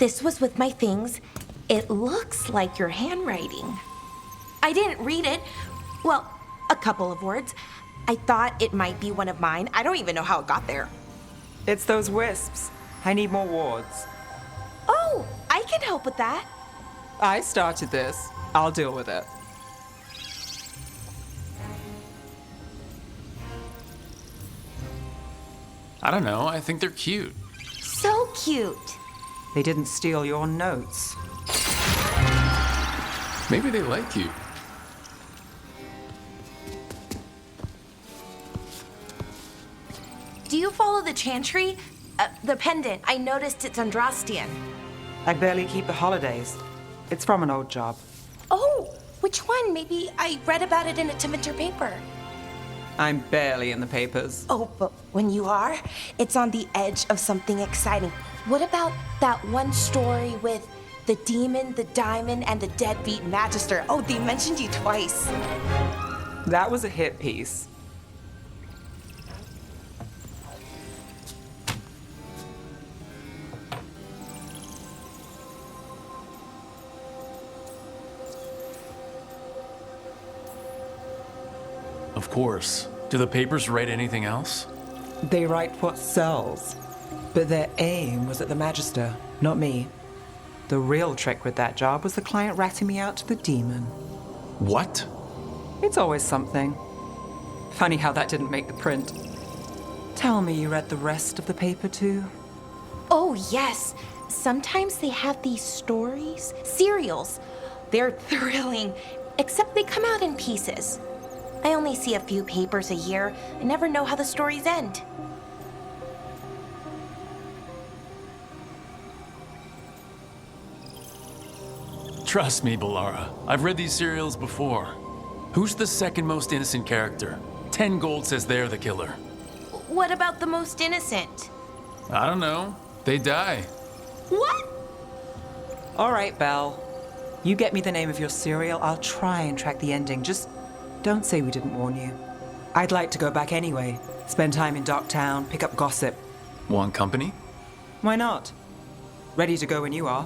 this was with my things. It looks like your handwriting. I didn't read it. Well, a couple of words. I thought it might be one of mine. I don't even know how it got there. It's those wisps. I need more wards. Oh, I can help with that. I started this. I'll deal with it. I don't know, I think they're cute. So cute. They didn't steal your notes. Maybe they like you. Do you follow the chantry? The pendant. I noticed it's Andrastian. I barely keep the holidays. It's from an old job. Oh, which one? Maybe I read about it in a Timenter paper. I'm barely in the papers. Oh, but when you are, it's on the edge of something exciting. What about that one story with the demon, the diamond, and the deadbeat magister? Oh, they mentioned you twice. That was a hit piece. Of course. Do the papers write anything else? They write what sells. But their aim was at the Magister, not me. The real trick with that job was the client ratting me out to the demon. What? It's always something. Funny how that didn't make the print. Tell me you read the rest of the paper too? Oh, yes. Sometimes they have these stories, serials. They're thrilling, except they come out in pieces. I only see a few papers a year. I never know how the stories end. Trust me, Balara. I've read these serials before. Who's the second most innocent character? 10 gold says they're the killer. What about the most innocent? I don't know. They die. What? All right, Belle. You get me the name of your serial, I'll try and track the ending. Just don't say we didn't warn you. I'd like to go back anyway. Spend time in Docktown, pick up gossip. Want company? Why not? Ready to go when you are.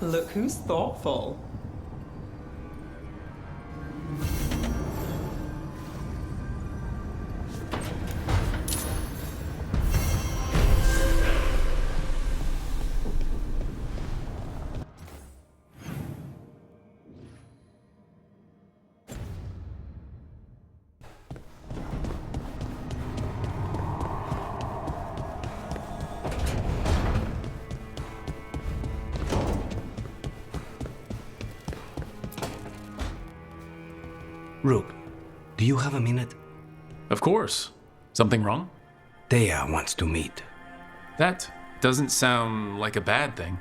Look who's thoughtful. Rook, do you have a minute? Of course. Something wrong? Thea wants to meet. That doesn't sound like a bad thing.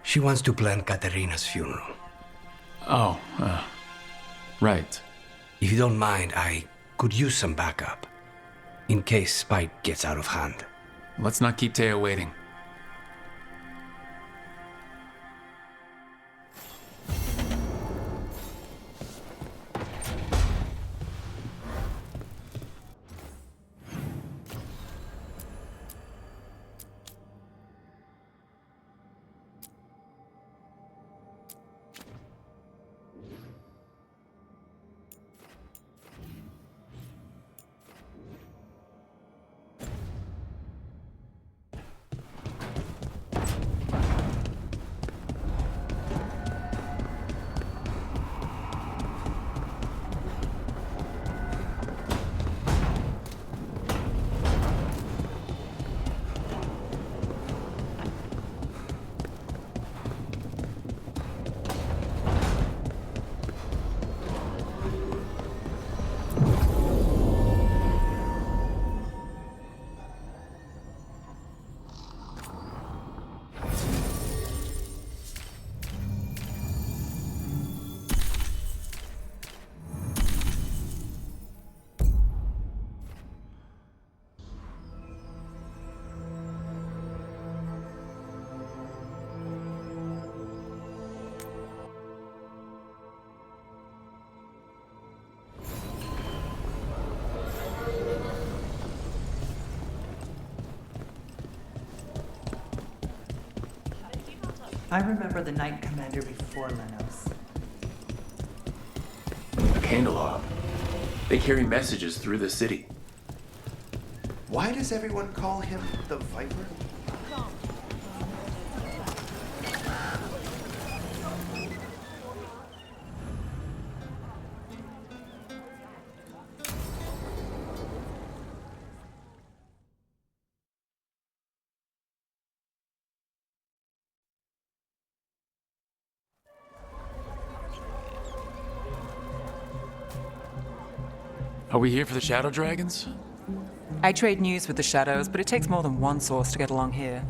She wants to plan Katerina's funeral. Oh, right. If you don't mind, I could use some backup. In case Spike gets out of hand. Let's not keep Teo waiting. I remember the Knight Commander before Lenos. A candelabra. They carry messages through the city. Why does everyone call him the Viper? Are we here for the Shadow Dragons? I trade news with the Shadows, but it takes more than one source to get along here.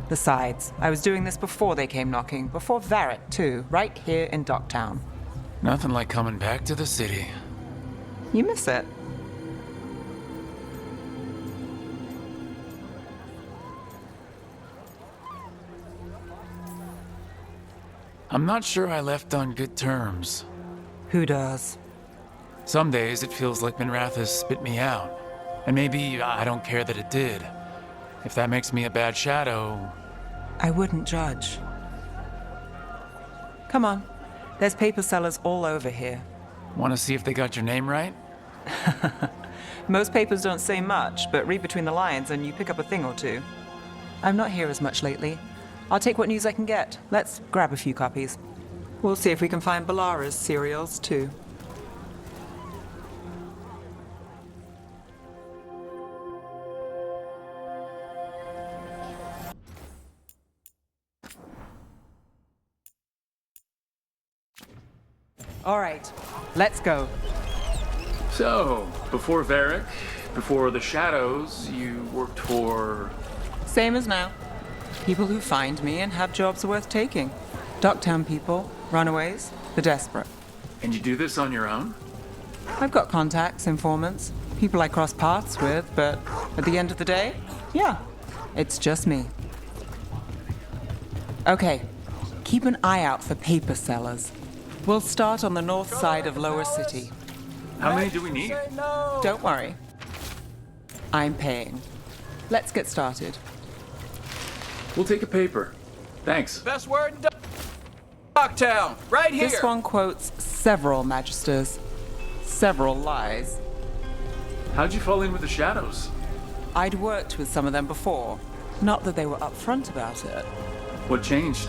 Besides, I was doing this before they came knocking, before Varret, too, right here in Docktown. Nothing like coming back to the city. You miss it. I'm not sure I left on good terms. Who does? Some days it feels like Minrath has spit me out. And maybe I don't care that it did. If that makes me a bad shadow... I wouldn't judge. Come on. There's paper sellers all over here. Want to see if they got your name right? Most papers don't say much, but read between the lines and you pick up a thing or two. I'm not here as much lately. I'll take what news I can get. Let's grab a few copies. We'll see if we can find Balara's serials, too. All right, let's go. So, before Varric, before the Shadows, you worked for... Same as now. People who find me and have jobs worth taking. Docktown people, runaways, the desperate. And you do this on your own? I've got contacts, informants, people I cross paths with, but at the end of the day, yeah, it's just me. Okay, keep an eye out for paper sellers. We'll start on the north side of Lower City. How many do we need? Don't worry. I'm paying. Let's get started. We'll take a paper. Thanks. Best word in Docktown, right here. This one quotes several magisters, several lies. How'd you fall in with the Shadows? I'd worked with some of them before. Not that they were upfront about it. What changed?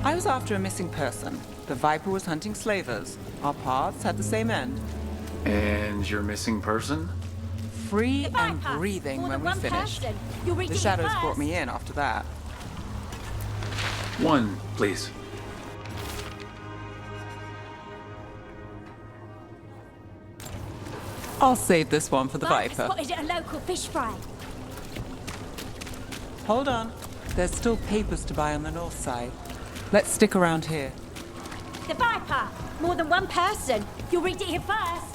I was after a missing person. The Viper was hunting slavers. Our paths had the same end. And your missing person? Free and breathing when we finished. The Shadows brought me in after that. One, please. I'll save this one for the Viper. Spotted at a local fish fry. Hold on. There's still papers to buy on the north side. Let's stick around here. The Viper! More than one person. You'll read it here first.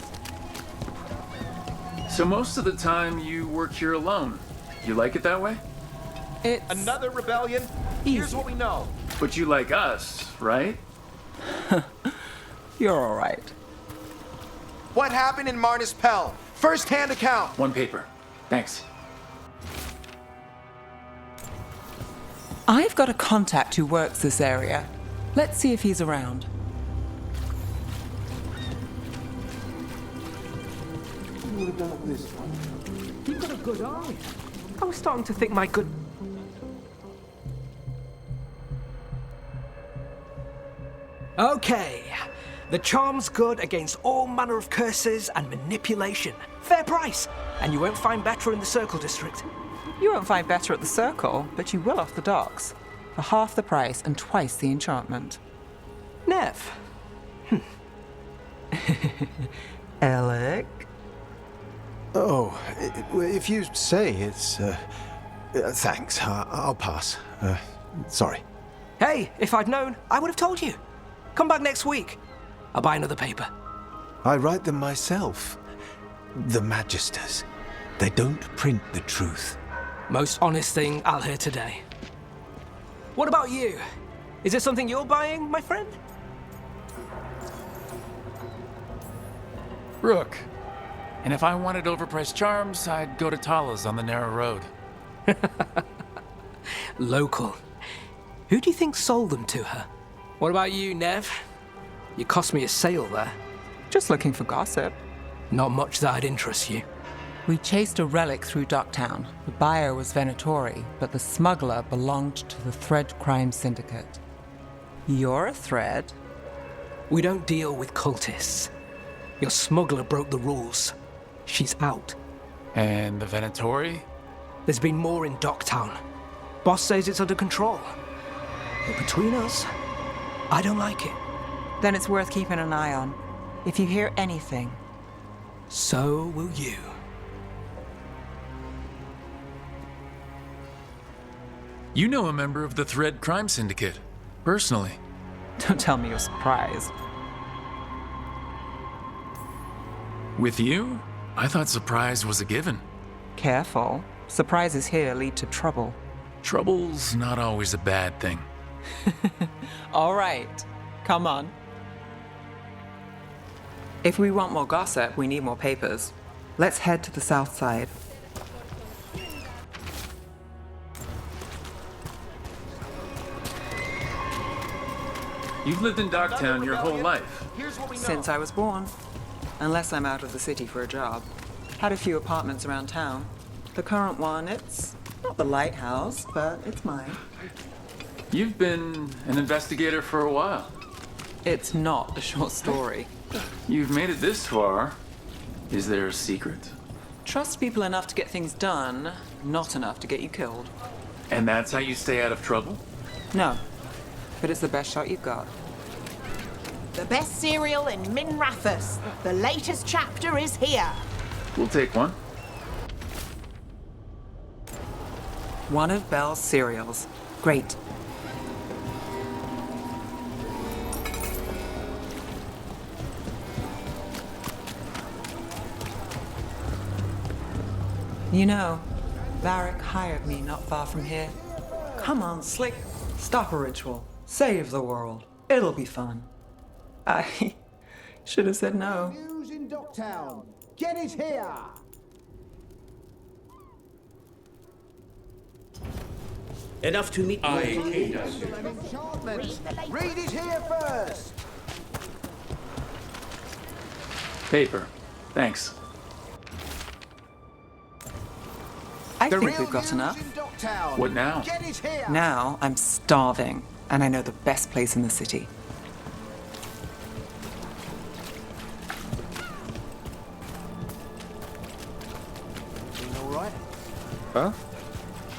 So most of the time you work here alone. You like it that way? It's Another rebellion? Here's what we know. But you like us, right? You're all right. What happened in Marnus Pell? First-hand account. One paper. Thanks. I've got a contact who works this area. Let's see if he's around. You've got a good eye. I was starting to think my good... Okay. The charm's good against all manner of curses and manipulation. Fair price. And you won't find better in the Circle District. You won't find better at the Circle, but you will off the docks. For half the price and twice the enchantment. Nev. Alec? Oh, if you say it's... thanks, I'll pass. Sorry. Hey, if I'd known, I would have told you. Come back next week. I'll buy another paper. I write them myself. The Magisters. They don't print the truth. Most honest thing I'll hear today. What about you? Is there something you're buying, my friend? Rook. And if I wanted overpriced charms, I'd go to Tala's on the narrow road. Local. Who do you think sold them to her? What about you, Nev? You cost me a sale there. Just looking for gossip. Not much that'd interest you. We chased a relic through Docktown. The buyer was Venatori, but the smuggler belonged to the Thread Crime Syndicate. You're a Thread? We don't deal with cultists. Your smuggler broke the rules. She's out. And the Venatori? There's been more in Docktown. Boss says it's under control. But between us, I don't like it. Then it's worth keeping an eye on. If you hear anything. So will you. You know a member of the Thread Crime Syndicate, personally. Don't tell me you're surprised. With you? I thought surprise was a given. Careful. Surprises here lead to trouble. Trouble's not always a bad thing. All right. Come on. If we want more gossip, we need more papers. Let's head to the south side. You've lived in Docktown your whole life. Since I was born. Unless I'm out of the city for a job. Had a few apartments around town. The current one, it's not the lighthouse, but it's mine. You've been an investigator for a while. It's not a short story. You've made it this far. Is there a secret? Trust people enough to get things done, not enough to get you killed. And that's how you stay out of trouble? No, but it's the best shot you've got. The best cereal in Minrathus. The latest chapter is here. We'll take one. One of Belle's cereals. Great. You know, Varric hired me not far from here. Come on, Slick. Stop a ritual. Save the world. It'll be fun. I should have said no. News in Docktown. Get it here. Enough to meet Read it here first. Paper. Thanks. I think we've got enough. What now? Get it here. Now I'm starving, and I know the best place in the city. All right. Huh?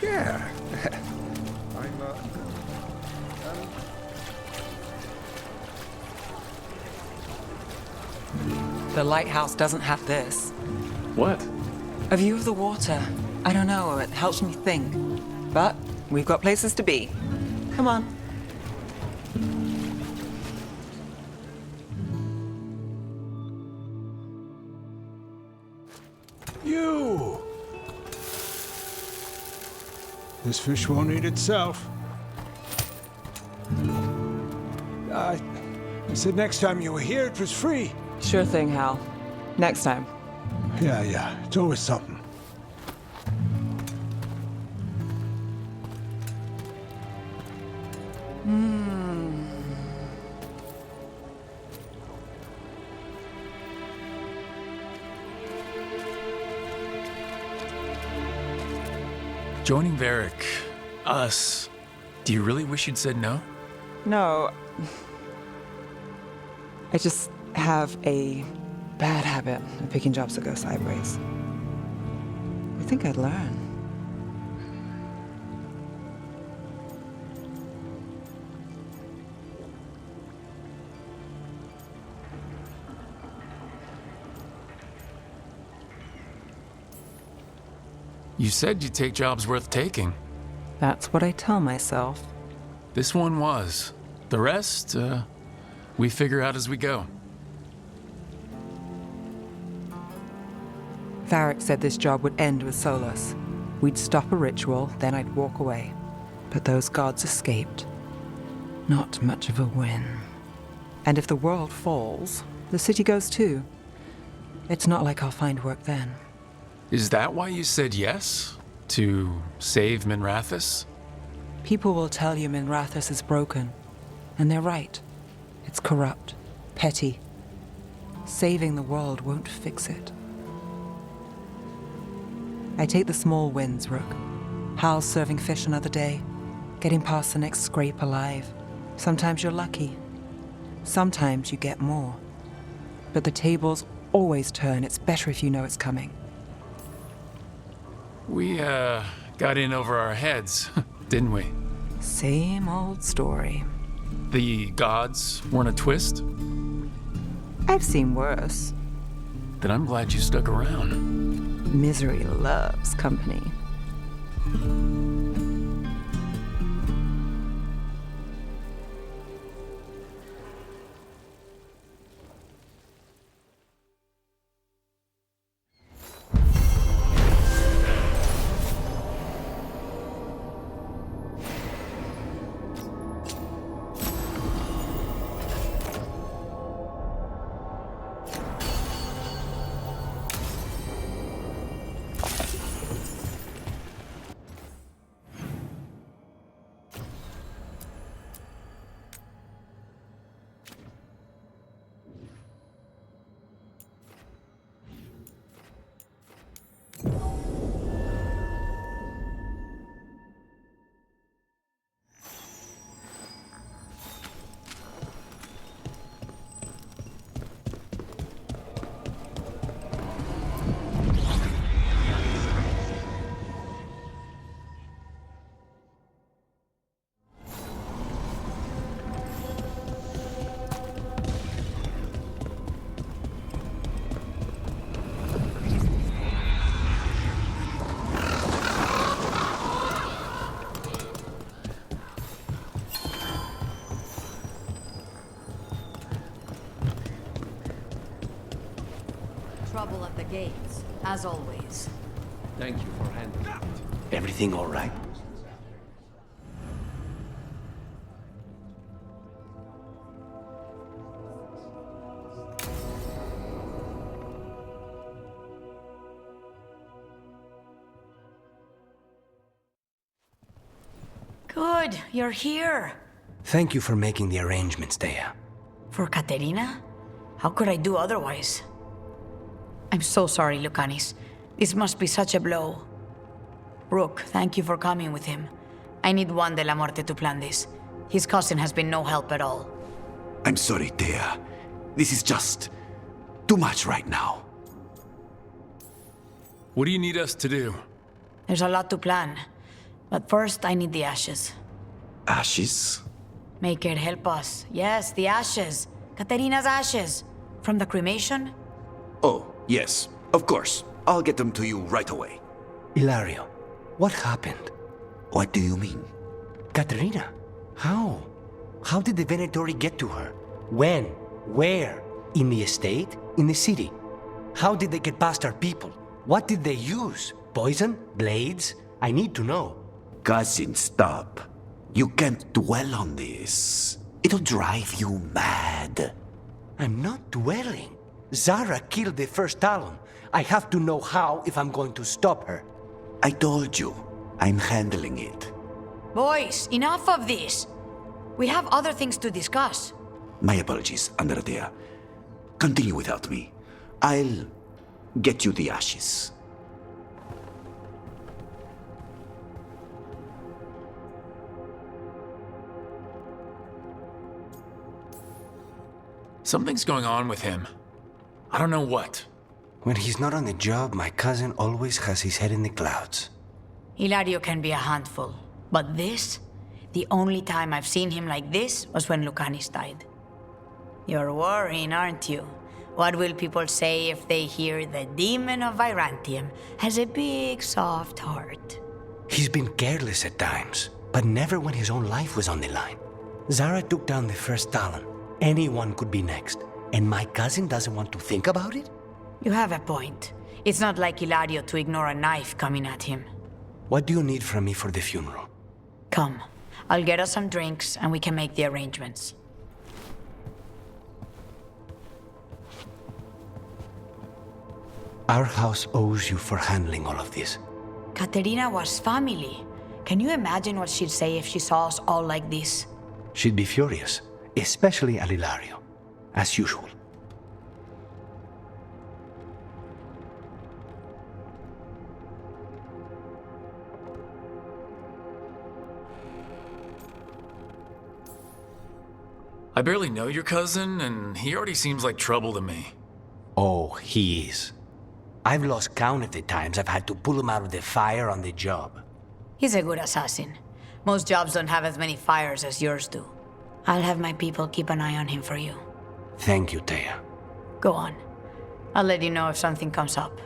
Yeah. The lighthouse doesn't have this. What? A view of the water. I don't know, it helps me think. But we've got places to be. Come on. You! This fish won't eat itself. I said next time you were here it was free. Sure thing, Hal. Next time. Yeah, it's always something. Joining Varric, us, do you really wish you'd said no? No. I just have a bad habit of picking jobs that go sideways. I think I'd learn. You said you'd take jobs worth taking. That's what I tell myself. This one was. The rest, we figure out as we go. Varric said this job would end with Solus. We'd stop a ritual, then I'd walk away. But those gods escaped. Not much of a win. And if the world falls, the city goes too. It's not like I'll find work then. Is that why you said yes? To save Minrathus? People will tell you Minrathous is broken, and they're right. It's corrupt, petty. Saving the world won't fix it. I take the small wins, Rook. Hal's serving fish another day, getting past the next scrape alive. Sometimes you're lucky. Sometimes you get more. But the tables always turn. It's better if you know it's coming. We, got in over our heads, didn't we? Same old story. The gods weren't a twist? I've seen worse. Then I'm glad you stuck around. Misery loves company. Trouble at the gates, as always. Thank you for handling it. Everything all right? Good, you're here. Thank you for making the arrangements, Thea. For Katerina? How could I do otherwise? I'm so sorry, Lucanis. This must be such a blow. Rook, thank you for coming with him. I need Juan de la Muerte to plan this. His cousin has been no help at all. I'm sorry, Thea. This is just too much right now. What do you need us to do? There's a lot to plan. But first, I need the ashes. Ashes? Make it help us. Yes, the ashes. Katerina's ashes. From the cremation? Oh, yes, of course. I'll get them to you right away. Ilario, what happened? What do you mean? Katerina, how? How did the Venatori get to her? When? Where? In the estate? In the city? How did they get past our people? What did they use? Poison? Blades? I need to know. Cousin, stop. You can't dwell on this. It'll drive you mad. I'm not dwelling. Zara killed the first Talon. I have to know how if I'm going to stop her. I told you, I'm handling it. Boys, enough of this. We have other things to discuss. My apologies, Andrea. Continue without me. I'll get you the ashes. Something's going on with him. I don't know what. When he's not on the job, my cousin always has his head in the clouds. Hilario can be a handful. But this? The only time I've seen him like this was when Lucanis died. You're worrying, aren't you? What will people say if they hear the demon of Virantium has a big, soft heart? He's been careless at times, but never when his own life was on the line. Zara took down the first Talon. Anyone could be next. And my cousin doesn't want to think about it? You have a point. It's not like Hilario to ignore a knife coming at him. What do you need from me for the funeral? Come. I'll get us some drinks and we can make the arrangements. Our house owes you for handling all of this. Katerina was family. Can you imagine what she'd say if she saw us all like this? She'd be furious, especially at Ilario, as usual. I barely know your cousin, and he already seems like trouble to me. Oh, he is. I've lost count of the times I've had to pull him out of the fire on the job. He's a good assassin. Most jobs don't have as many fires as yours do. I'll have my people keep an eye on him for you. Thank you, Thea. Go on. I'll let you know if something comes up.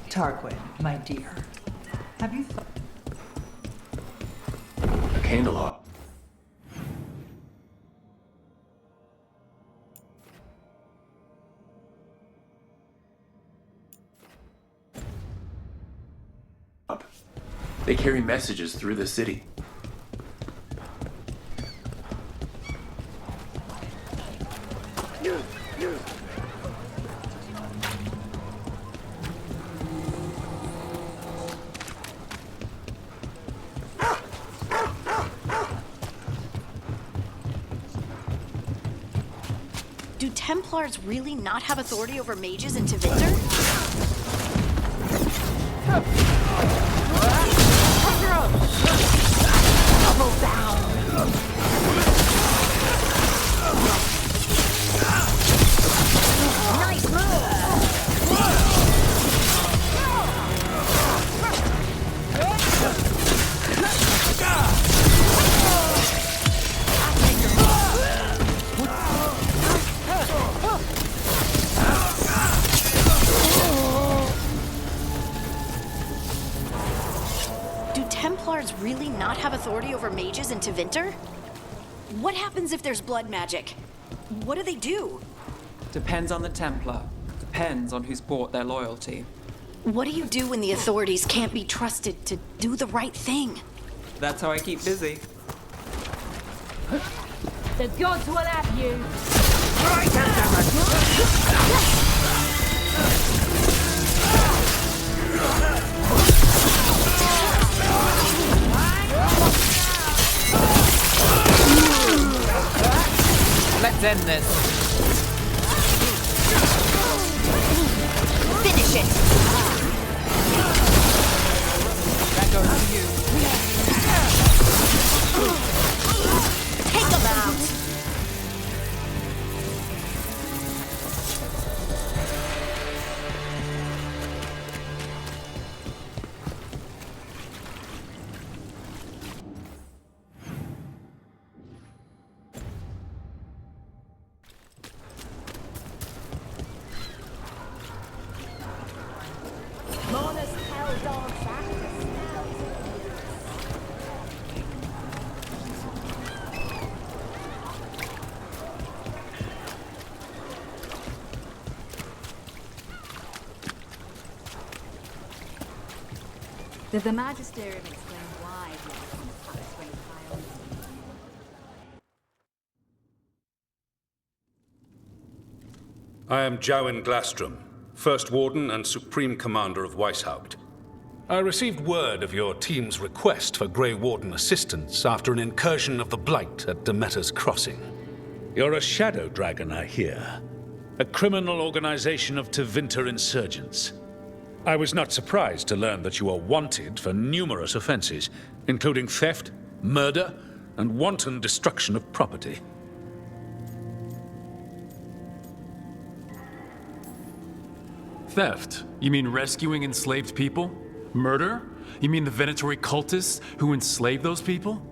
Tarquin, my dear, have you thought? A candle. They carry messages through the city. Do Templars really not have authority over mages in Tevinter? Double down! Nice Templars really not have authority over mages in Tevinter? What happens if there's blood magic? What do they do? Depends on the Templar. Depends on who's bought their loyalty. What do you do when the authorities can't be trusted to do the right thing? That's how I keep busy. The gods will have you! Let's end this. Finish it! That goes to you. Take them out! The Magisterium explained why he was on the palace when high on I am Jowen Glastrom, First Warden and Supreme Commander of Weishaupt. I received word of your team's request for Grey Warden assistance after an incursion of the Blight at Demeter's Crossing. You're a shadow dragon, I hear. A criminal organization of Tevinter insurgents. I was not surprised to learn that you are wanted for numerous offenses, including theft, murder, and wanton destruction of property. Theft? You mean rescuing enslaved people? Murder? You mean the Venatori cultists who enslaved those people?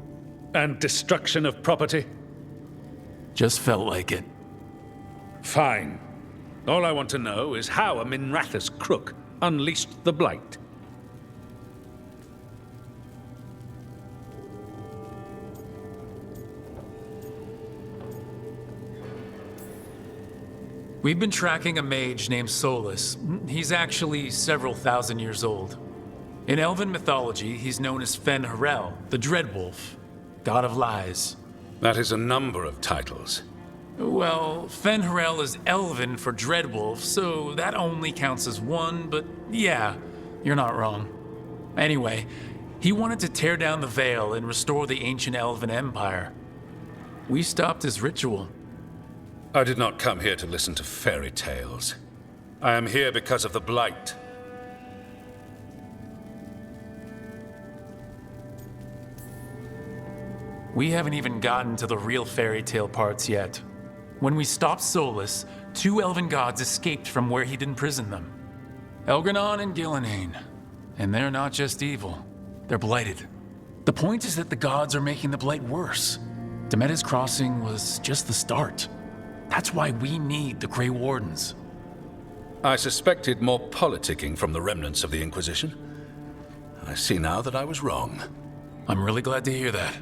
And destruction of property? Just felt like it. Fine. All I want to know is how a Minrathous crook unleashed the Blight. We've been tracking a mage named Solus. He's actually several thousand years old. In Elven mythology, he's known as Fen-Harel, the Dreadwolf, god of lies. That is a number of titles. Well, Fen-Harel is Elven for Dreadwolf, so that only counts as one, but yeah, you're not wrong. Anyway, he wanted to tear down the Veil and restore the ancient Elven Empire. We stopped his ritual. I did not come here to listen to fairy tales. I am here because of the Blight. We haven't even gotten to the real fairy tale parts yet. When we stopped Solus, 2 elven gods escaped from where he'd imprisoned them. Elgranon and Gillenane. And they're not just evil. They're blighted. The point is that the gods are making the blight worse. Demeter's Crossing was just the start. That's why we need the Grey Wardens. I suspected more politicking from the remnants of the Inquisition. I see now that I was wrong. I'm really glad to hear that.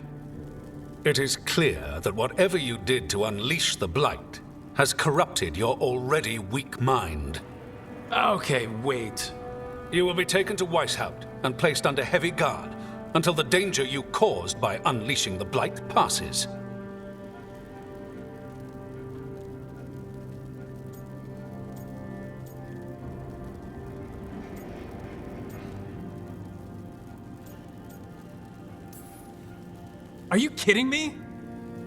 It is clear that whatever you did to unleash the Blight has corrupted your already weak mind. Okay, wait. You will be taken to Weishaupt and placed under heavy guard until the danger you caused by unleashing the Blight passes. Are you kidding me?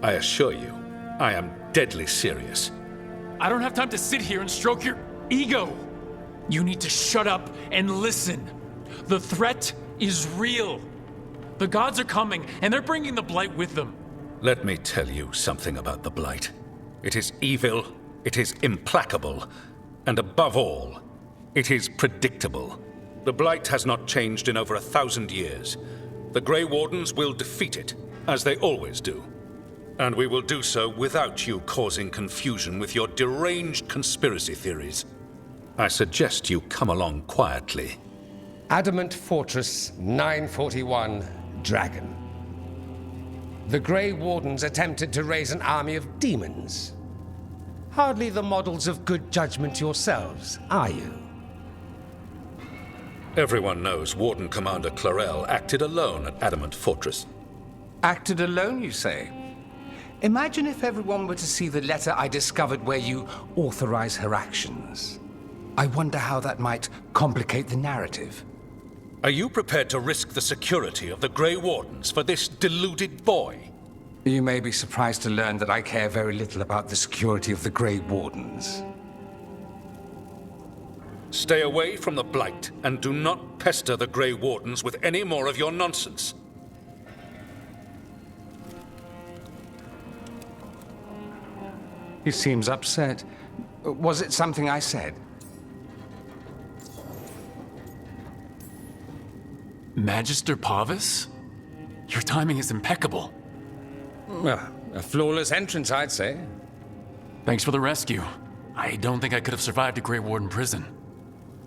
I assure you, I am deadly serious. I don't have time to sit here and stroke your ego. You need to shut up and listen. The threat is real. The gods are coming, and they're bringing the Blight with them. Let me tell you something about the Blight. It is evil, it is implacable, and above all, it is predictable. The Blight has not changed in over 1,000 years. The Grey Wardens will defeat it, as they always do. And we will do so without you causing confusion with your deranged conspiracy theories. I suggest you come along quietly. Adamant Fortress 941, Dragon. The Grey Wardens attempted to raise an army of demons. Hardly the models of good judgment yourselves, are you? Everyone knows Warden Commander Clarel acted alone at Adamant Fortress. Acted alone, you say? Imagine if everyone were to see the letter I discovered where you authorize her actions. I wonder how that might complicate the narrative. Are you prepared to risk the security of the Grey Wardens for this deluded boy? You may be surprised to learn that I care very little about the security of the Grey Wardens. Stay away from the Blight, and do not pester the Grey Wardens with any more of your nonsense. He seems upset. Was it something I said? Magister Pavis? Your timing is impeccable. Well, a flawless entrance, I'd say. Thanks for the rescue. I don't think I could have survived a Grey Warden prison.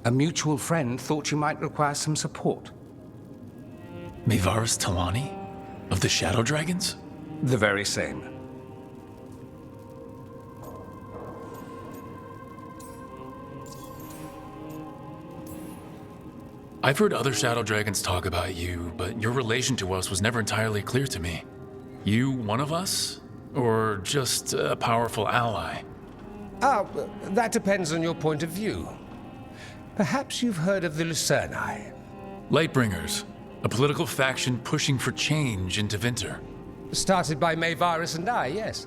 A mutual friend thought you might require some support. Mevaris Talani? Of the Shadow Dragons? The very same. I've heard other shadow dragons talk about you, but your relation to us was never entirely clear to me. You one of us? Or just a powerful ally? That depends on your point of view. Perhaps you've heard of the Lucerni. Lightbringers, a political faction pushing for change in Tevinter. Started by Maevaris and I, yes.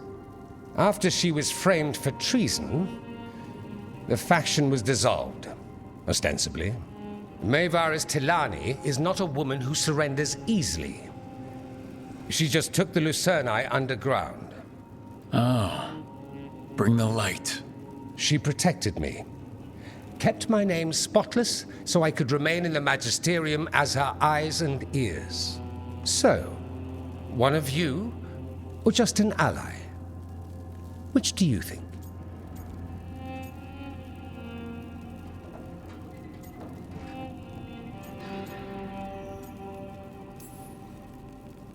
After she was framed for treason, the faction was dissolved, ostensibly. Maevaris Tilani is not a woman who surrenders easily. She just took the Lucerni underground. Oh. Bring the light. She protected me. Kept my name spotless so I could remain in the Magisterium as her eyes and ears. So, one of you, or just an ally? Which do you think?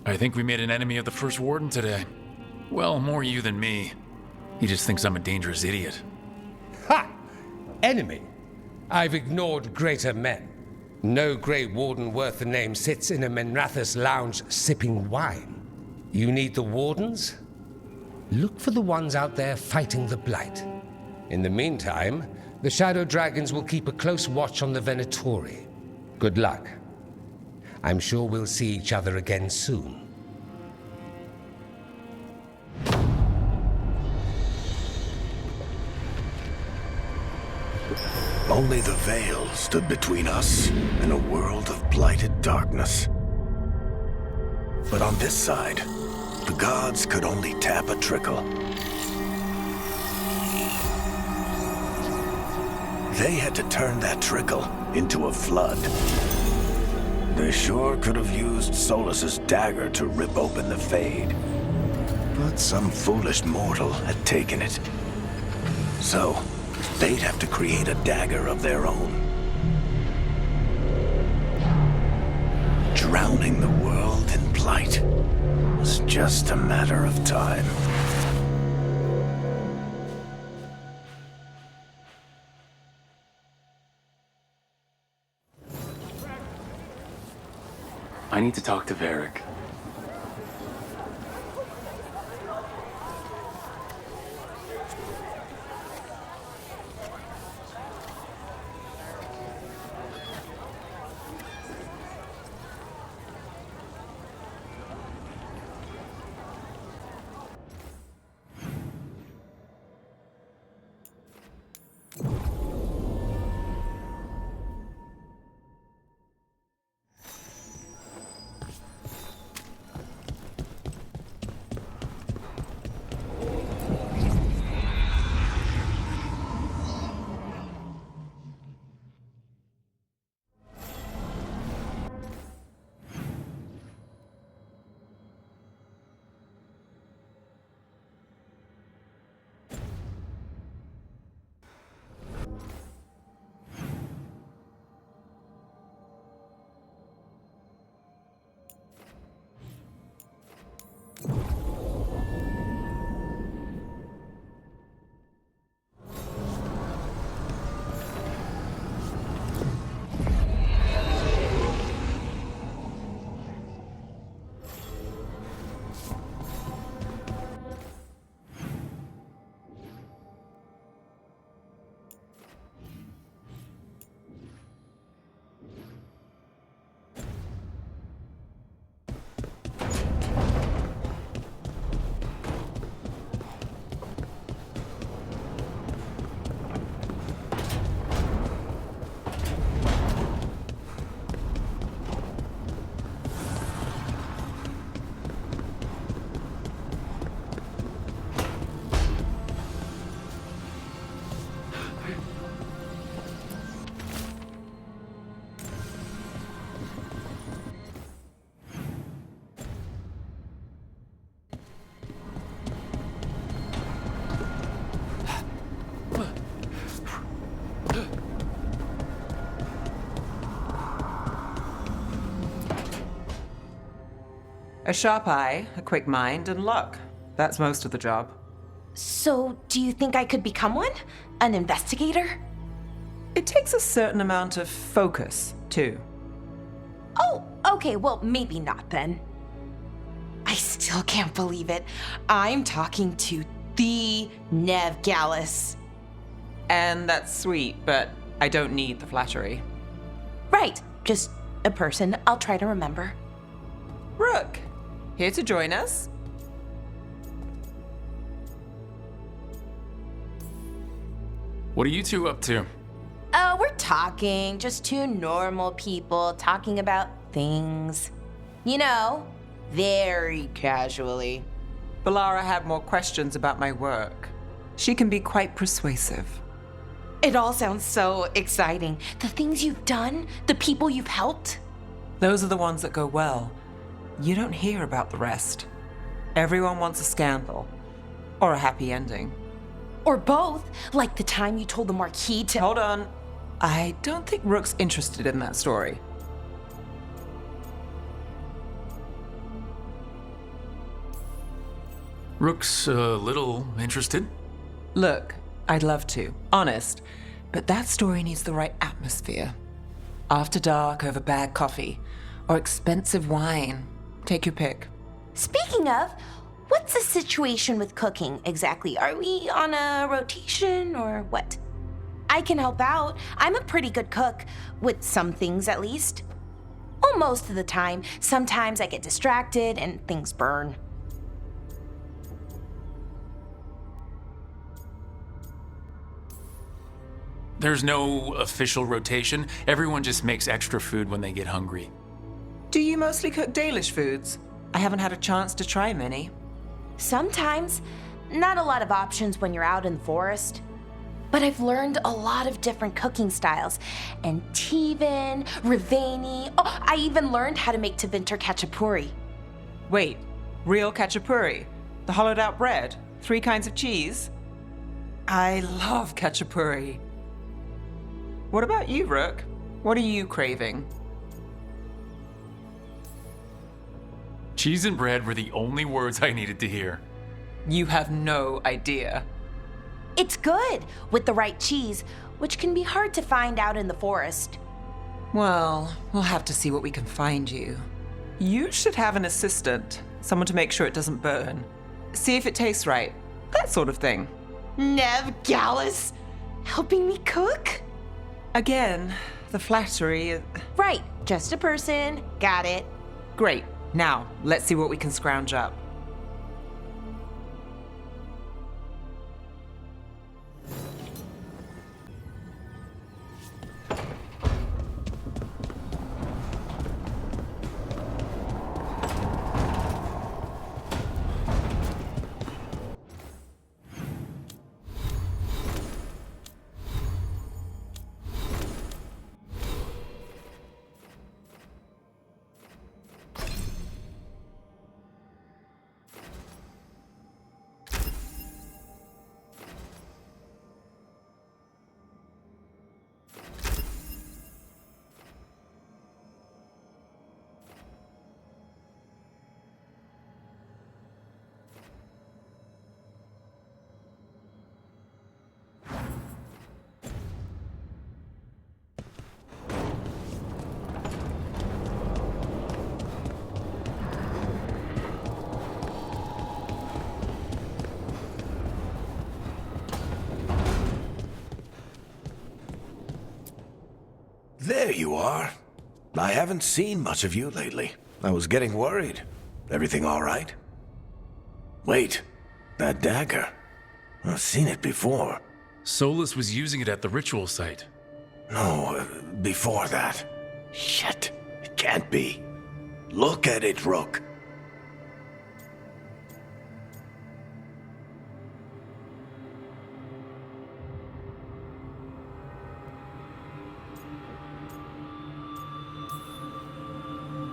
I think we made an enemy of the First Warden today. Well, more you than me. He just thinks I'm a dangerous idiot. Ha! Enemy? I've ignored greater men. No Grey Warden worth the name sits in a Menrathus lounge sipping wine. You need the Wardens? Look for the ones out there fighting the Blight. In the meantime, the Shadow Dragons will keep a close watch on the Venatori. Good luck. I'm sure we'll see each other again soon. Only the veil stood between us and a world of blighted darkness. But on this side, the gods could only tap a trickle. They had to turn that trickle into a flood. They sure could have used Solus's dagger to rip open the Fade. But some foolish mortal had taken it. So, they'd have to create a dagger of their own. Drowning the world in blight was just a matter of time. I need to talk to Varric. A sharp eye, a quick mind, and luck. That's most of the job. So, do you think I could become one? An investigator? It takes a certain amount of focus, too. Oh, okay, well, maybe not then. I still can't believe it. I'm talking to the Nev Gallus. And that's sweet, but I don't need the flattery. Right, just a person I'll try to remember. Rook, here to join us? What are you two up to? We're talking, just two normal people talking about things. You know, very casually. Balara had more questions about my work. She can be quite persuasive. It all sounds so exciting. The things you've done, the people you've helped. Those are the ones that go well. You don't hear about the rest. Everyone wants a scandal. Or a happy ending. Or both, like the time you told the Marquis to— Hold on. I don't think Rook's interested in that story. Rook's a little interested. Look, I'd love to, honest, but that story needs the right atmosphere. After dark over bad coffee, or expensive wine. Take your pick. Speaking of, what's the situation with cooking exactly? Are we on a rotation or what? I can help out. I'm a pretty good cook, with some things at least. Well, most of the time. Sometimes I get distracted and things burn. There's no official rotation. Everyone just makes extra food when they get hungry. Do you mostly cook Dalish foods? I haven't had a chance to try many. Sometimes. Not a lot of options when you're out in the forest. But I've learned a lot of different cooking styles. Antivan, Rivani. Oh, I even learned how to make Tevinter Khachapuri. Wait, real Khachapuri? The hollowed out bread? 3 kinds of cheese? I love Khachapuri. What about you, Rook? What are you craving? Cheese and bread were the only words I needed to hear. You have no idea. It's good, with the right cheese, which can be hard to find out in the forest. Well, we'll have to see what we can find you. You should have an assistant, someone to make sure it doesn't burn. See if it tastes right, that sort of thing. Nev Gallus, helping me cook? Again, the flattery. Right, just a person, got it. Great, now let's see what we can scrounge up. There you are. I haven't seen much of you lately. I was getting worried. Everything all right? Wait, that dagger. I've seen it before. Solus was using it at the ritual site. No, before that. Shit, it can't be. Look at it, Rook.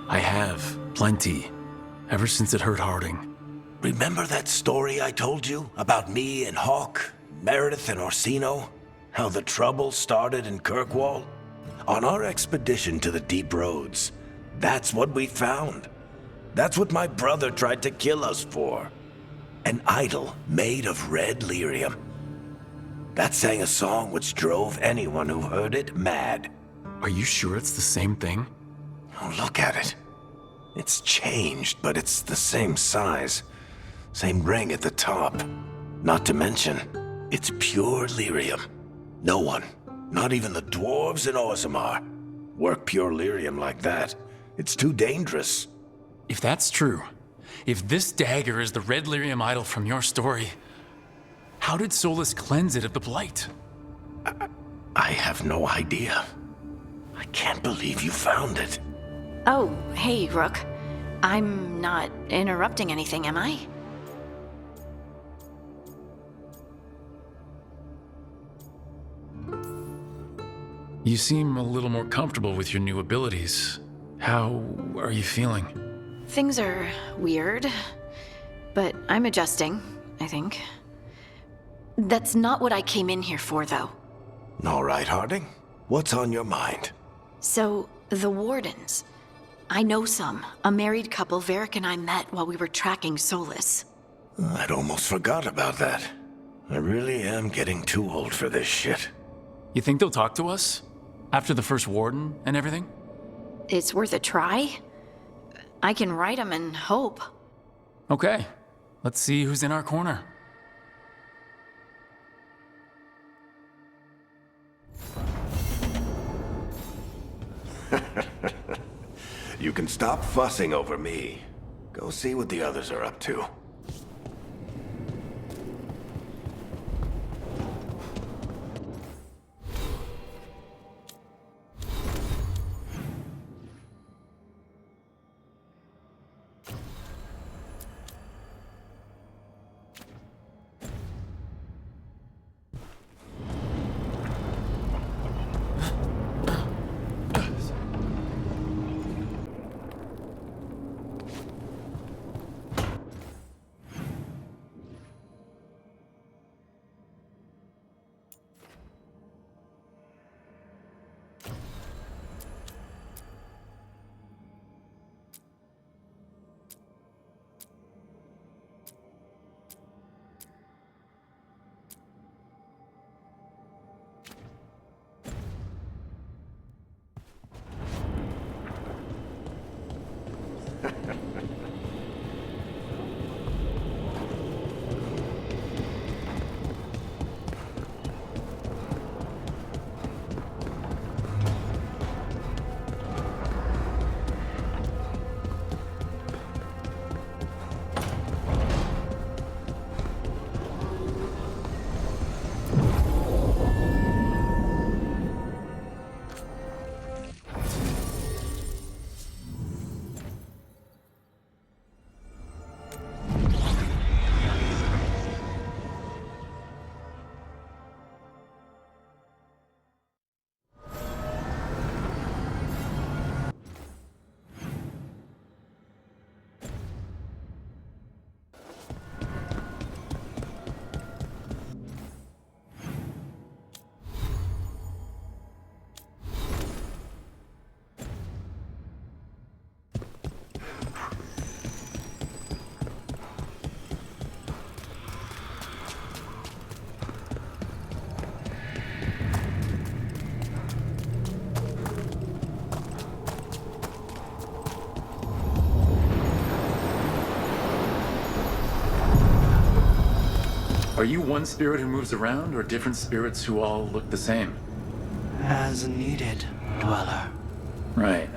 I have. Plenty. Ever since it hurt Harding. Remember that story I told you about me and Hawk, Meredith and Orsino? How the trouble started in Kirkwall? On our expedition to the Deep Roads, that's what we found. That's what my brother tried to kill us for. An idol made of red lyrium. That sang a song which drove anyone who heard it mad. Are you sure it's the same thing? Oh, look at it. It's changed, but it's the same size. Same ring at the top. Not to mention, it's pure lyrium. No one, not even the dwarves in Orzammar, work pure lyrium like that. It's too dangerous. If that's true, if this dagger is the red lyrium idol from your story, how did Solus cleanse it of the blight? I have no idea. I can't believe you found it. Oh, hey, Rook. I'm not interrupting anything, am I? You seem a little more comfortable with your new abilities. How are you feeling? Things are weird, but I'm adjusting, I think. That's not what I came in here for, though. All right, Harding. What's on your mind? So, the Wardens. I know some. A married couple Varric and I met while we were tracking Solus. I'd almost forgot about that. I really am getting too old for this shit. You think they'll talk to us? After the first warden and everything? It's worth a try. I can write them and hope. Okay. Let's see who's in our corner. You can stop fussing over me. Go see what the others are up to. Are you one spirit who moves around, or different spirits who all look the same? As needed, Dweller. Right.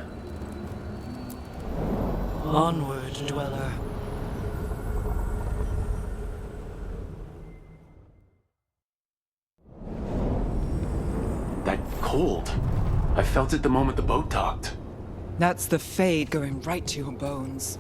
Onward, Dweller. That cold. I felt it the moment the boat docked. That's the Fade going right to your bones.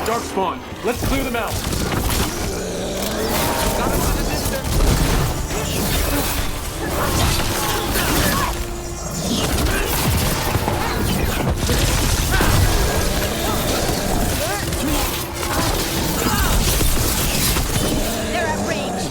Darkspawn, let's clear them out. Got him to the They're at range.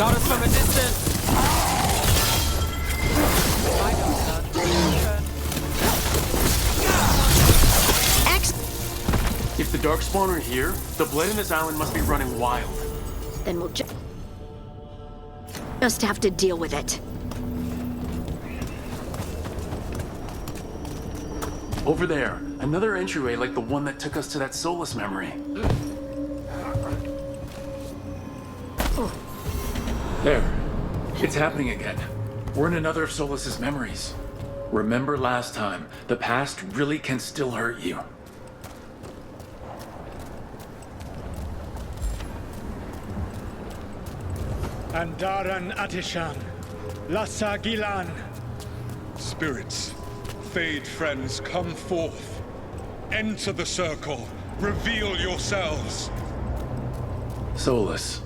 Got us from a distance. If the Darkspawn are here, the blood in this island must be running wild. Then we'll just have to deal with it. Over there, another entryway like the one that took us to that Solus memory. There. It's happening again. We're in another of Solus's memories. Remember last time, the past really can still hurt you. Andaran Atishan, Lassa Gilan. Spirits, Fade friends, come forth. Enter the circle. Reveal yourselves. Solus,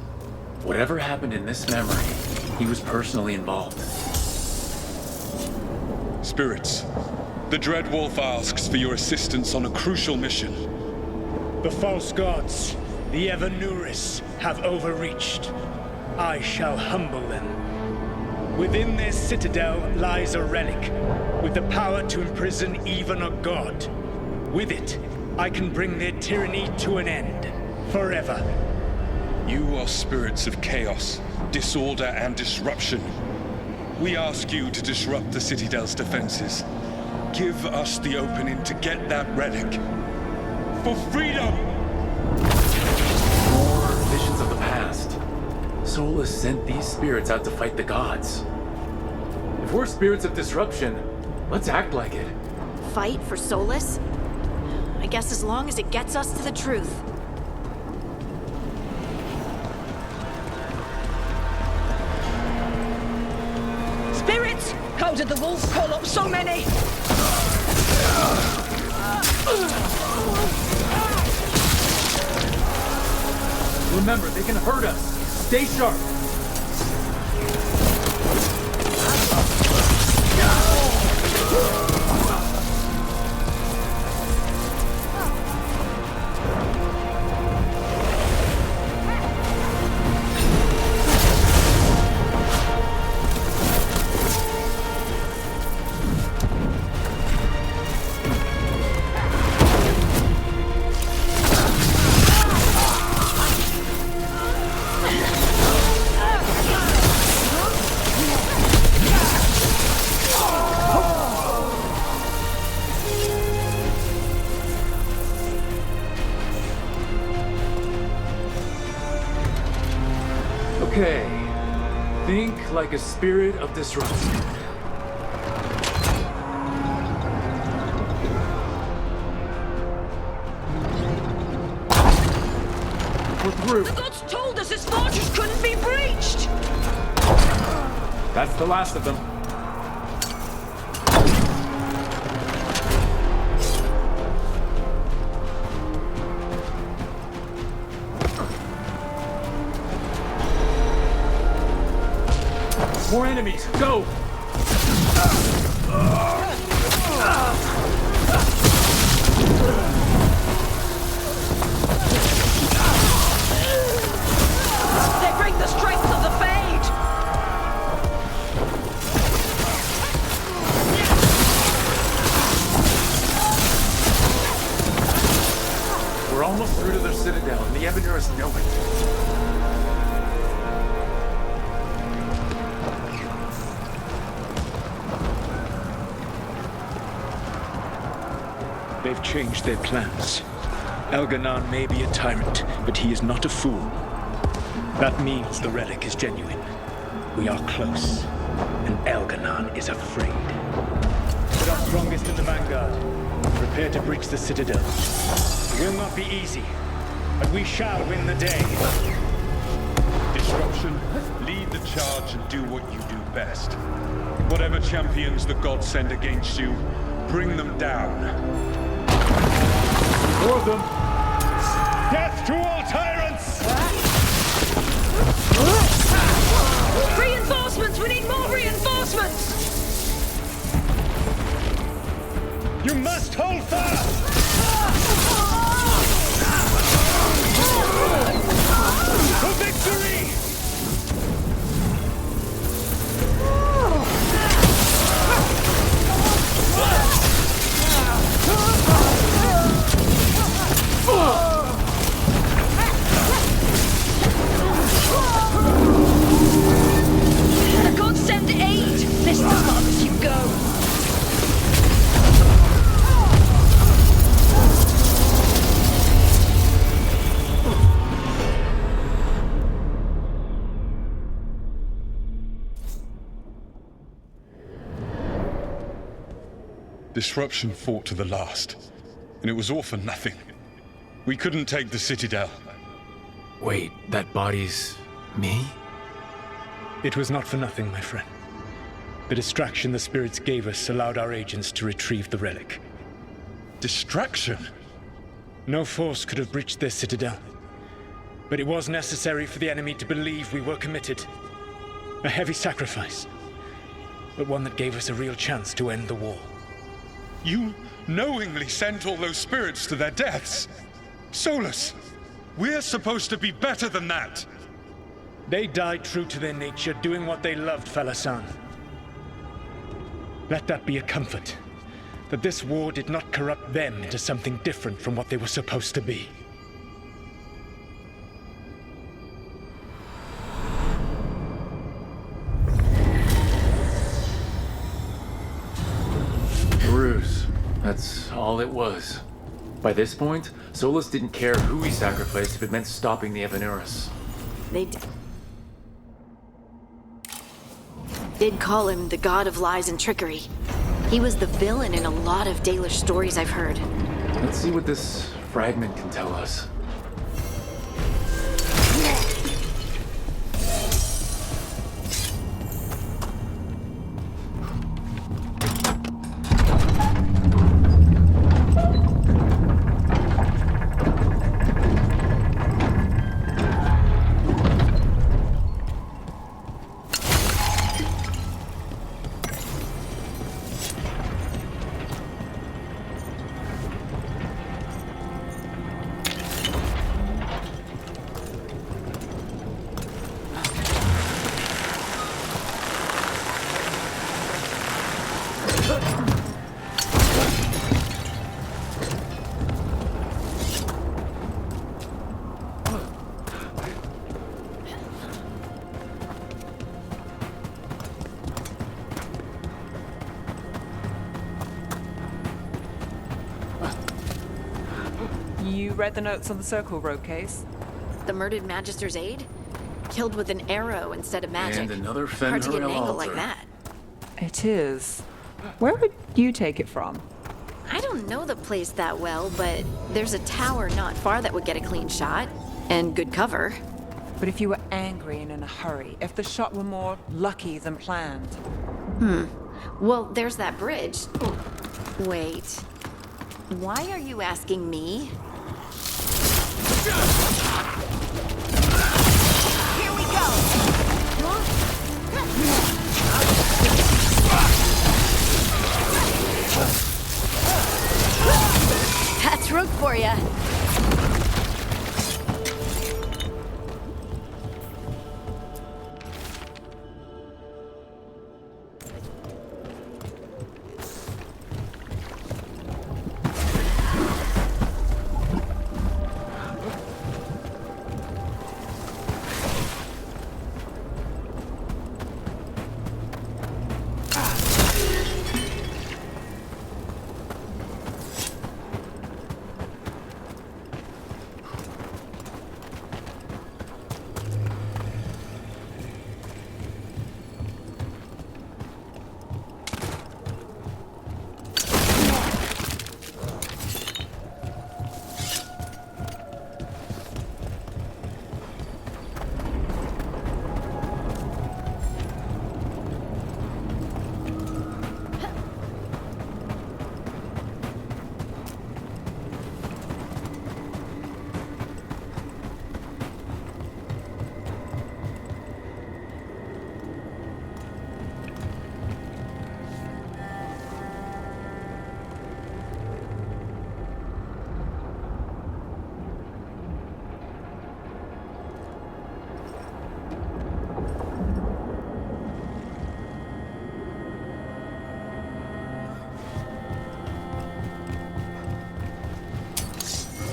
whatever happened in this memory, he was personally involved. Spirits, the Dread Wolf asks for your assistance on a crucial mission. The false gods, the Evanuris, have overreached. I shall humble them. Within their citadel lies a relic, with the power to imprison even a god. With it, I can bring their tyranny to an end, forever. You are spirits of chaos, disorder, and disruption. We ask you to disrupt the Citadel's defenses. Give us the opening to get that relic. For freedom! More visions of the past. Solus sent these spirits out to fight the gods. If we're spirits of disruption, let's act like it. Fight for Solus? I guess as long as it gets us to the truth. Spirits! How did the wolf call up so many? Remember, they can hurt us. Stay sharp. Okay. Think like a spirit of disruption. We're through. The gods told us this fortress couldn't be breached! That's the last of them. More enemies, go! They bring the strength of the Fade! We're almost through to their citadel, and the Evanuris know it. They've changed their plans. Elganon may be a tyrant, but he is not a fool. That means the relic is genuine. We are close, and Elganon is afraid. Put our strongest in the vanguard. Prepare to breach the citadel. It will not be easy, but we shall win the day. Disruption, lead the charge and do what you do best. Whatever champions the gods send against you, bring them down. For them! Death to all tyrants! Reinforcements! We need more reinforcements! You must hold fast! For victory! Disruption fought to the last, and it was all for nothing. We couldn't take the Citadel. Wait, that body's me? It was not for nothing, my friend. The distraction the spirits gave us allowed our agents to retrieve the relic. Distraction? No force could have breached their Citadel. But it was necessary for the enemy to believe we were committed. A heavy sacrifice, but one that gave us a real chance to end the war. You knowingly sent all those spirits to their deaths? Solus, we're supposed to be better than that! They died true to their nature, doing what they loved, Falasan. Let that be a comfort, that this war did not corrupt them into something different from what they were supposed to be. Ruse. That's all it was. By this point, Solus didn't care who he sacrificed if it meant stopping the Evanurus. They did call him the god of lies and trickery. He was the villain in a lot of Dalish stories I've heard. Let's see what this fragment can tell us. You read the notes on the Circle Road case? The murdered Magister's aide? Killed with an arrow instead of magic. And another Hard to get an Fenrir angle altar. like that. It is. Where would you take it from? I don't know the place that well, but there's a tower not far that would get a clean shot. And good cover. But if you were angry and in a hurry, if the shot were more lucky than planned. Well, there's that bridge. Wait. Why are you asking me? Here we go! That's Rook for ya.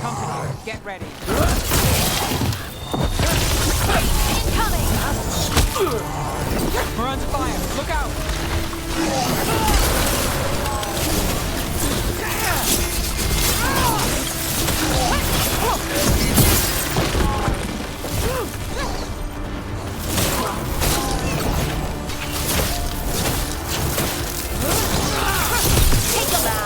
Company, get ready. Incoming! We're under fire. Look out! Take them out!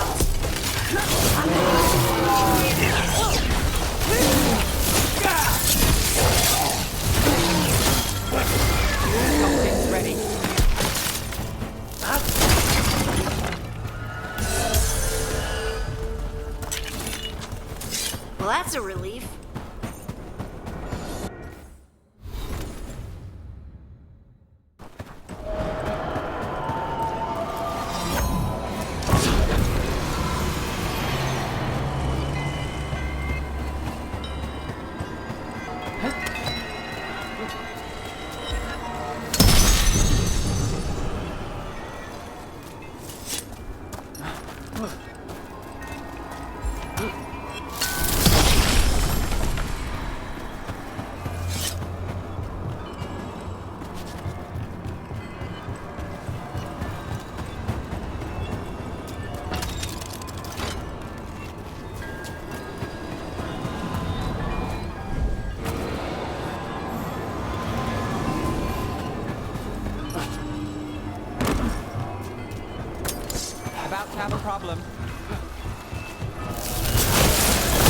About to have a problem.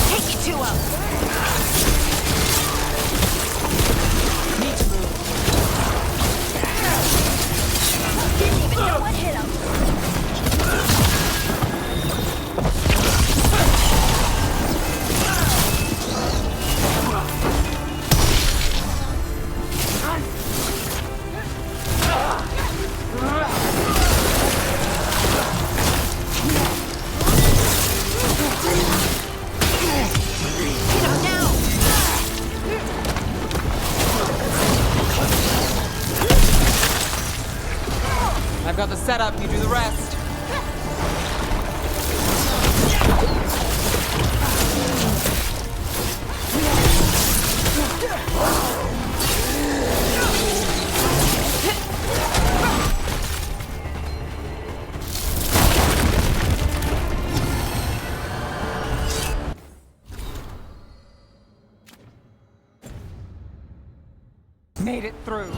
Take it to him! Need to move. Didn't even know what hit him. I've got the setup, you do the rest. Made it through.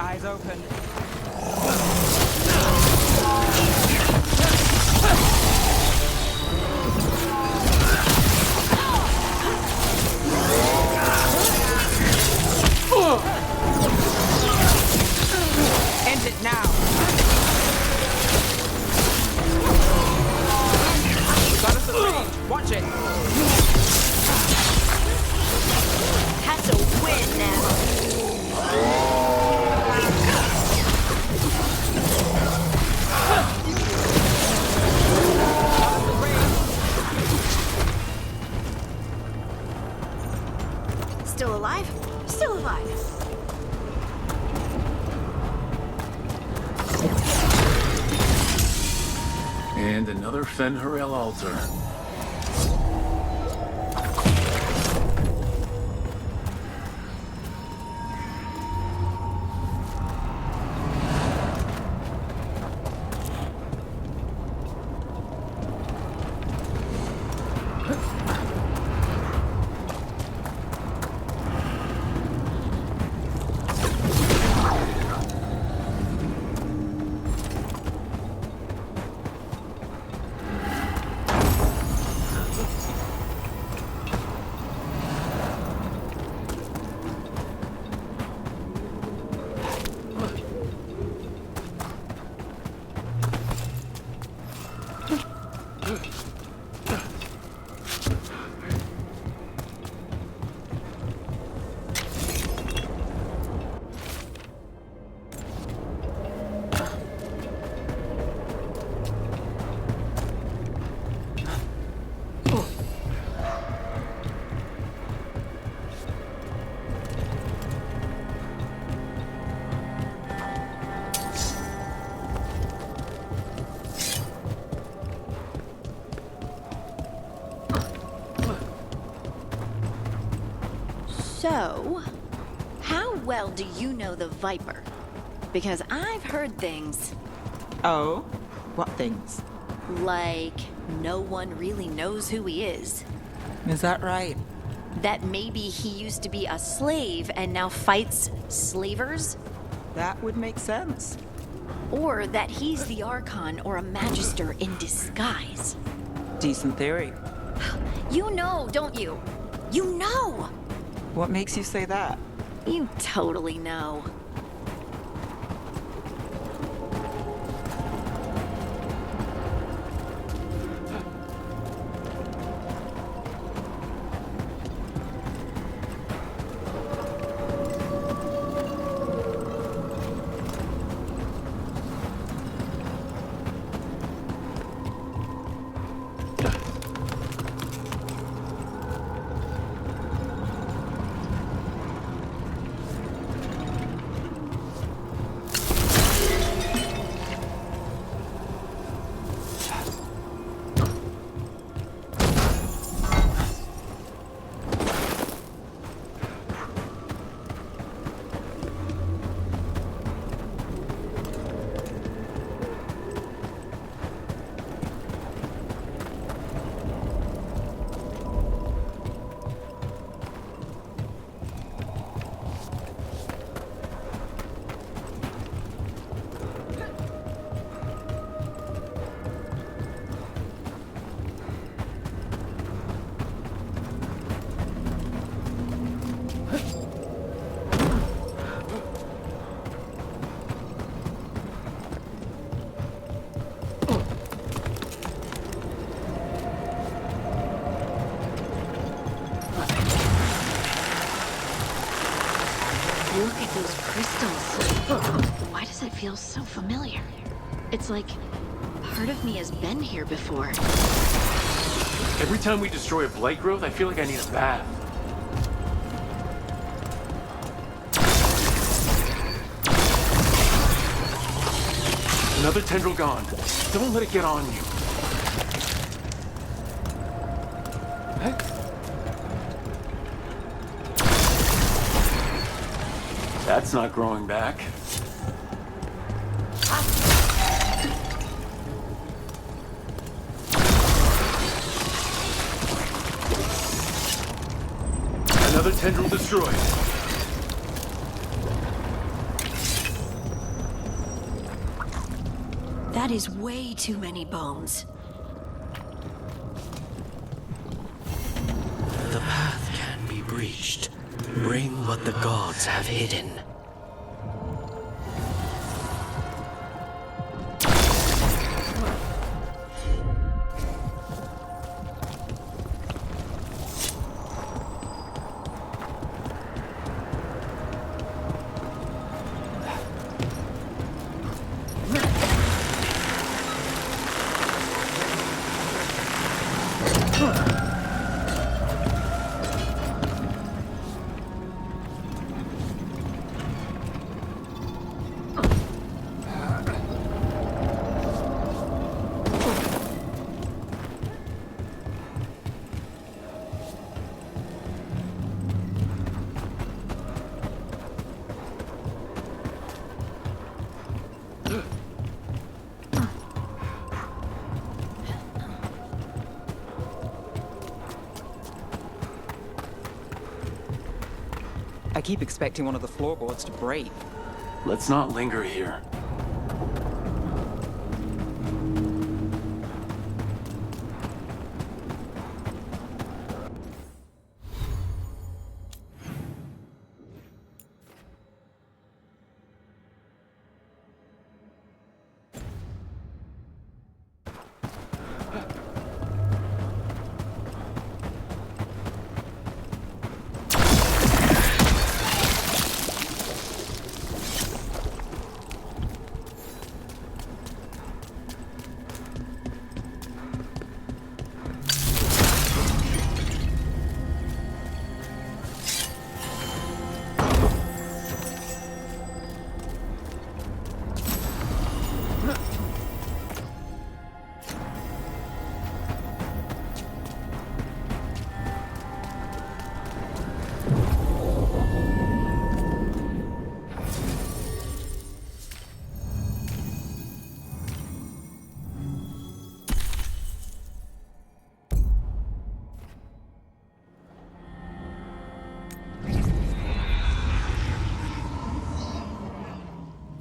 Eyes open. End it now. Got us a range. Watch it. That's a win now. Still alive? Still alive. And another Fen'Harel altar. So, how well do you know the Viper? Because I've heard things. Oh? What things? Like, no one really knows who he is. Is that right? That maybe he used to be a slave and now fights slavers? That would make sense. Or that he's the Archon or a Magister in disguise. Decent theory. You know, don't you? You know! What makes you say that? You totally know. Look at those crystals. Why does it feel so familiar? It's like part of me has been here before. Every time we destroy a blight growth, I feel like I need a bath. Another tendril gone. Don't let it get on you. That's not growing back. Another tendril destroyed. That is way too many bones. The path can be breached. Bring what the gods have hidden. I keep expecting one of the floorboards to break. Let's not linger here.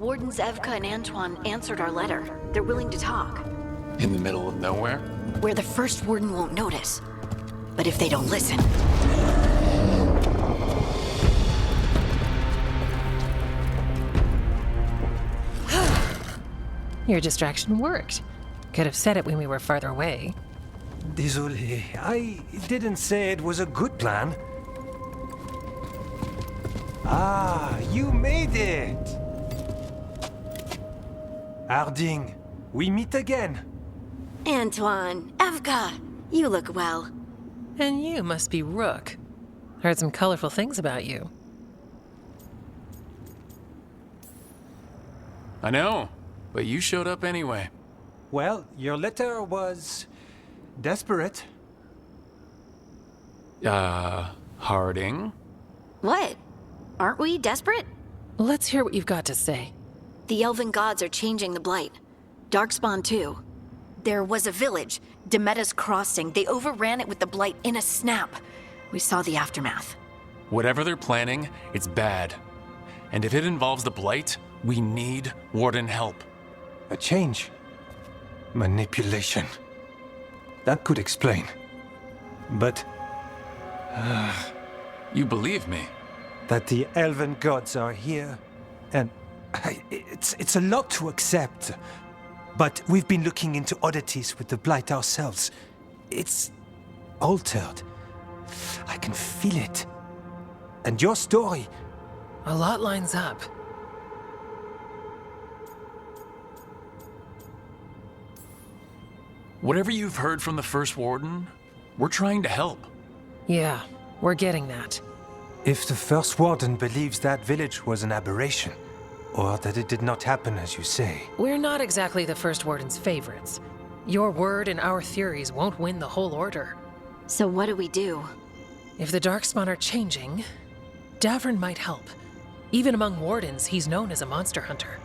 Wardens Evka and Antoine answered our letter. They're willing to talk. In the middle of nowhere? Where the first warden won't notice. But if they don't listen... Your distraction worked. Could have said it when we were farther away. Désolé, I didn't say it was a good plan. Ah, you made it! Harding, we meet again. Antoine, Evka, you look well. And you must be Rook. Heard some colorful things about you. I know, but you showed up anyway. Well, your letter was... desperate. Harding? What? Aren't we desperate? Let's hear what you've got to say. The elven gods are changing the Blight. Darkspawn too. There was a village, Demeda's Crossing. They overran it with the Blight in a snap. We saw the aftermath. Whatever they're planning, it's bad. And if it involves the Blight, we need Warden help. A change. Manipulation. That could explain. But... you believe me? That the elven gods are here, and... It's a lot to accept. But we've been looking into oddities with the Blight ourselves. It's... altered. I can feel it. And your story... A lot lines up. Whatever you've heard from the First Warden, we're trying to help. Yeah, we're getting that. If the First Warden believes that village was an aberration, or that it did not happen as you say... We're not exactly the First Warden's favorites. Your word and our theories won't win the whole order. So what do we do? If the Darkspawn are changing, Davrin might help. Even among Wardens, he's known as a monster hunter.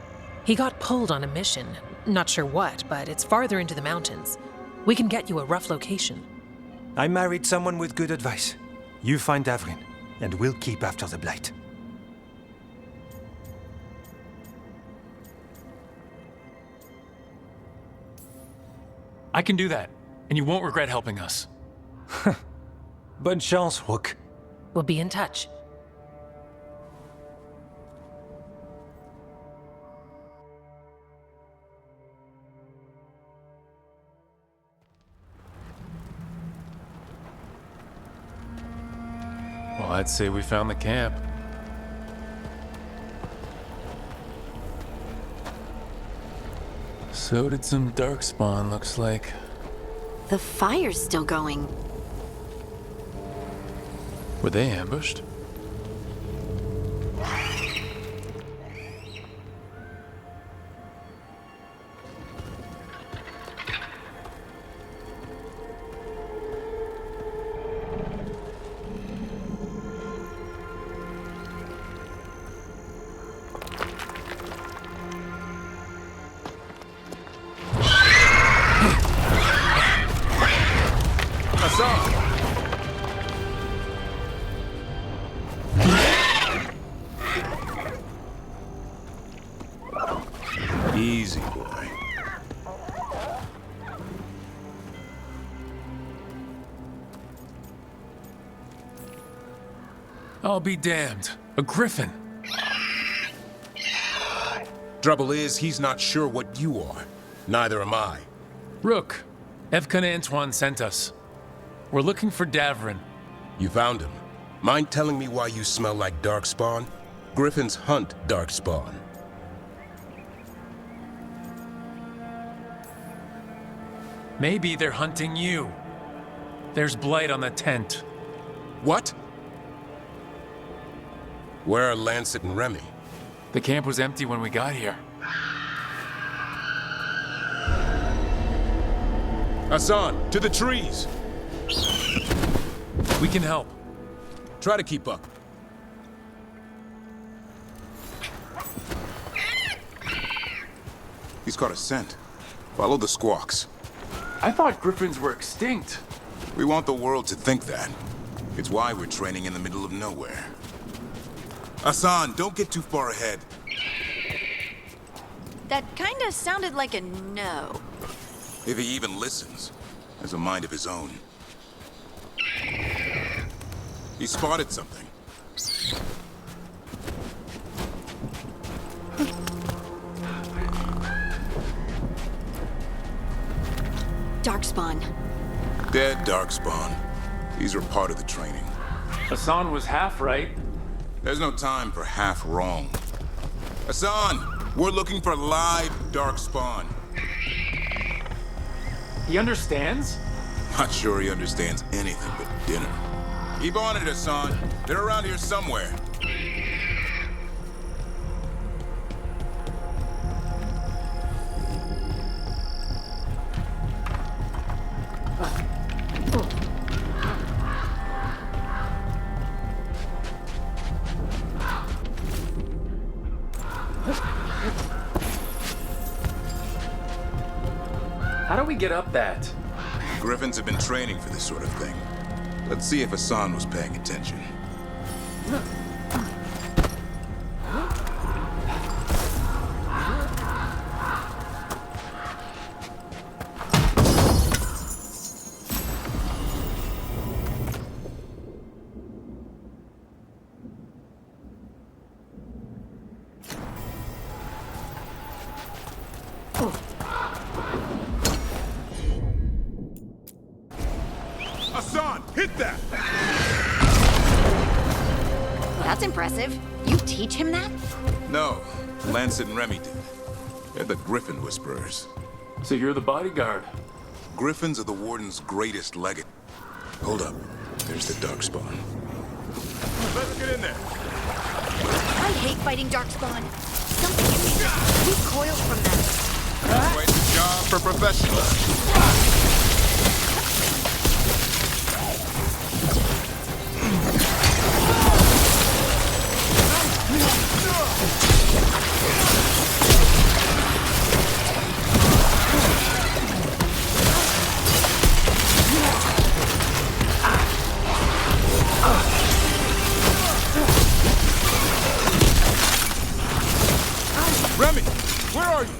He got pulled on a mission. Not sure what, but it's farther into the mountains. We can get you a rough location. I married someone with good advice. You find Davrin, and we'll keep after the Blight. I can do that, and you won't regret helping us. Bonne chance, Rook. We'll be in touch. Well, I'd say we found the camp. So did some Darkspawn, looks like. The fire's still going. Were they ambushed? Easy, boy. I'll be damned. A griffin. Trouble is, he's not sure what you are. Neither am I. Rook, Evka and Antoine sent us. We're looking for Davrin. You found him. Mind telling me why you smell like Darkspawn? Griffins hunt Darkspawn. Maybe they're hunting you. There's blight on the tent. What? Where are Lancet and Remy? The camp was empty when we got here. Hassan, to the trees! We can help. Try to keep up. He's got a scent. Follow the squawks. I thought griffins were extinct. We want the world to think that. It's why we're training in the middle of nowhere. Hassan, don't get too far ahead. That kinda sounded like a no. If he even listens, has a mind of his own. He spotted something. Darkspawn. Dead Darkspawn. These are part of the training. Hassan was half right. There's no time for half wrong. Hassan, we're looking for live Darkspawn. He understands? Not sure he understands anything but dinner. Keep on it, Hassan. They're around here somewhere. How do we get up that? Griffins have been training for this sort of thing. Let's see if Hassan was paying attention. Hassan, hit that! That's impressive. You teach him that? No, Lancet and Remy did. They're the Griffin Whisperers. So you're the bodyguard? Griffins are the Warden's greatest legate. Hold up. There's the Darkspawn. Let's get in there. I hate fighting Darkspawn. Something in me recoils from them. Quite the job for professionals. Remy, where are you?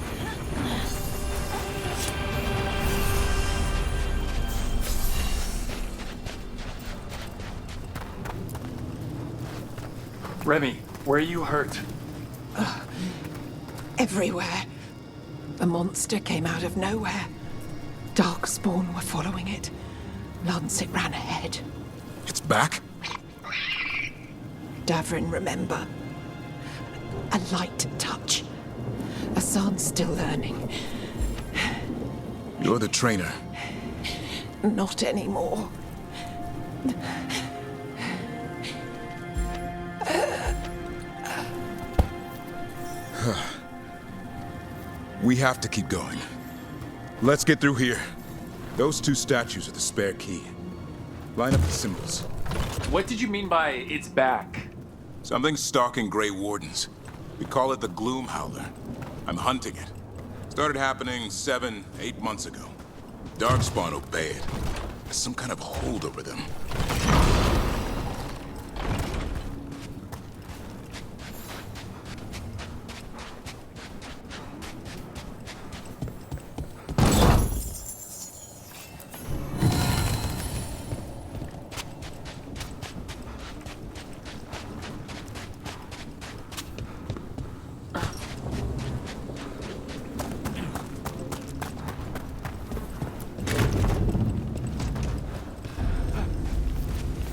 Remy, where are you hurt? Everywhere. The monster came out of nowhere. Darkspawn were following it. Lancet ran ahead. It's back? Davrin, remember. A light touch. Hassan's still learning. You're the trainer. Not anymore. We have to keep going. Let's get through here. Those two statues are the spare key. Line up the symbols. What did you mean by it's back? Something's stalking Grey Wardens. We call it the Gloom Howler. I'm hunting it. Started happening 7, 8 months ago. Darkspawn obey it. There's some kind of hold over them.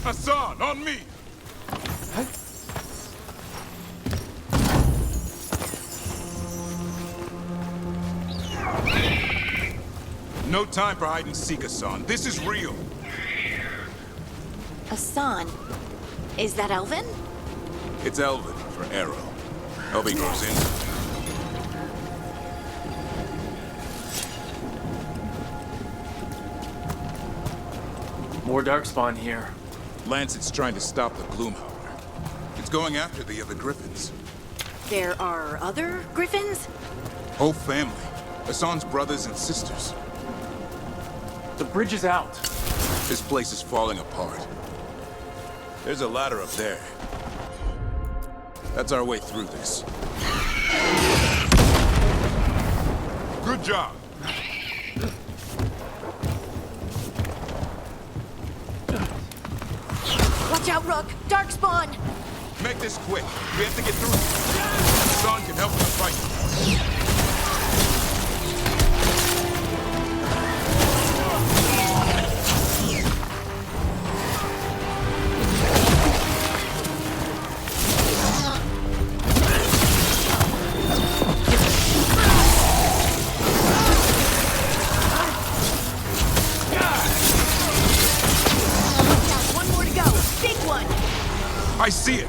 Hassan, on me! No time for hide and seek, Hassan. This is real. Hassan? Is that Elven? It's Elven for arrow. Elvi grows in. More Darkspawn here. Lancet's trying to stop the Gloomhowler. It's going after the other Griffins. There are other Griffins? Whole family. Hassan's brothers and sisters. The bridge is out. This place is falling apart. There's a ladder up there. That's our way through this. Good job. Watch out, Rook! Darkspawn! Make this quick. We have to get through. Son can help us fight. I see it!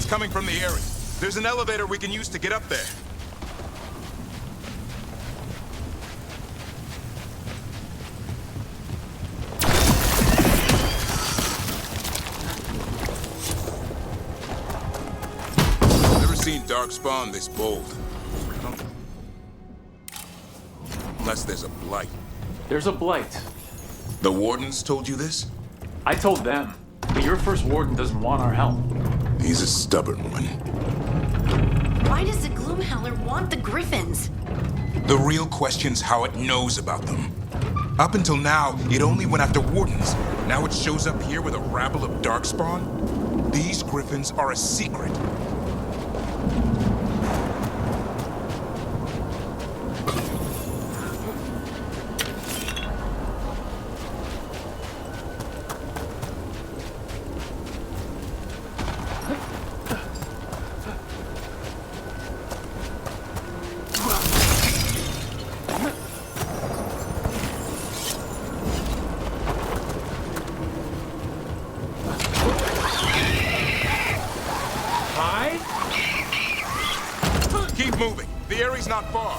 Coming from the area. There's an elevator we can use to get up there. Never seen Darkspawn this bold. Unless there's a blight. There's a blight. The Wardens told you this? I told them. But your first Warden doesn't want our help. He's a stubborn one. Why does the Gloomhowler want the Griffins? The real question's how it knows about them. Up until now, it only went after Wardens. Now it shows up here with a rabble of Darkspawn? These Griffins are a secret. Keep moving. The area's not far.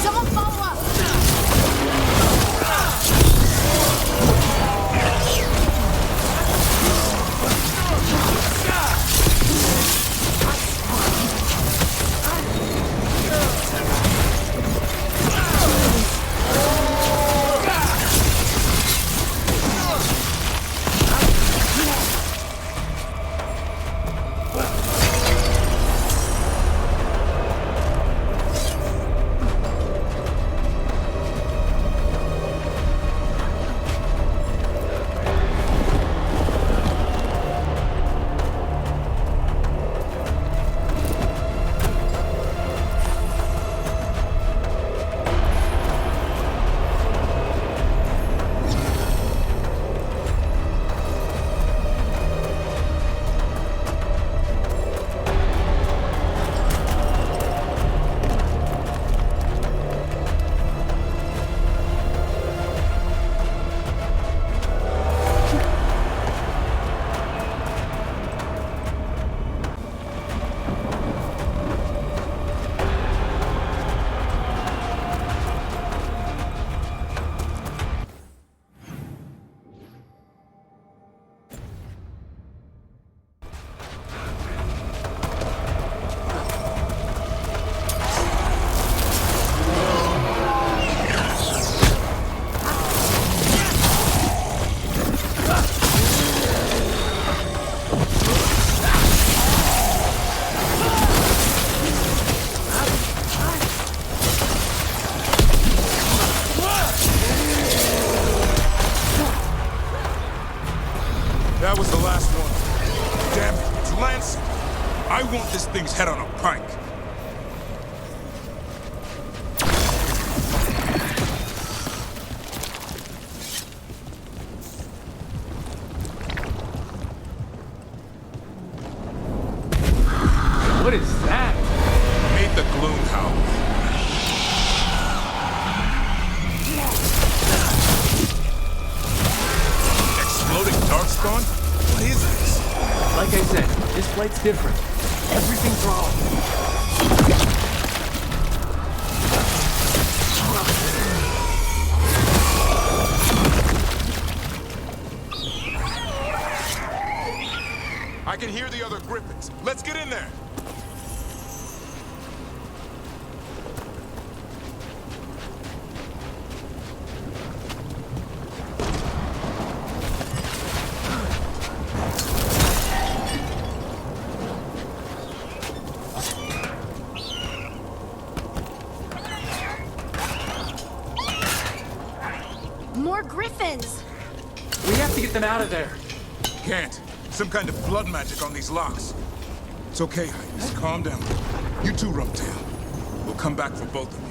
Someone follow up! want this thing's head on a pike. What is that? Meet the Gloom Howl. Exploding darkspawn? What is this? Like I said, this flight's different. Everything's wrong. I can hear the other griffins. Let's get in there. More griffins! We have to get them out of there. Can't. Some kind of blood magic on these locks. It's okay, Highness. Calm down. You too, Rumtail. We'll come back for both of you.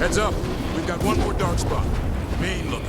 Heads up. We've got one more dark spot. Mean looking.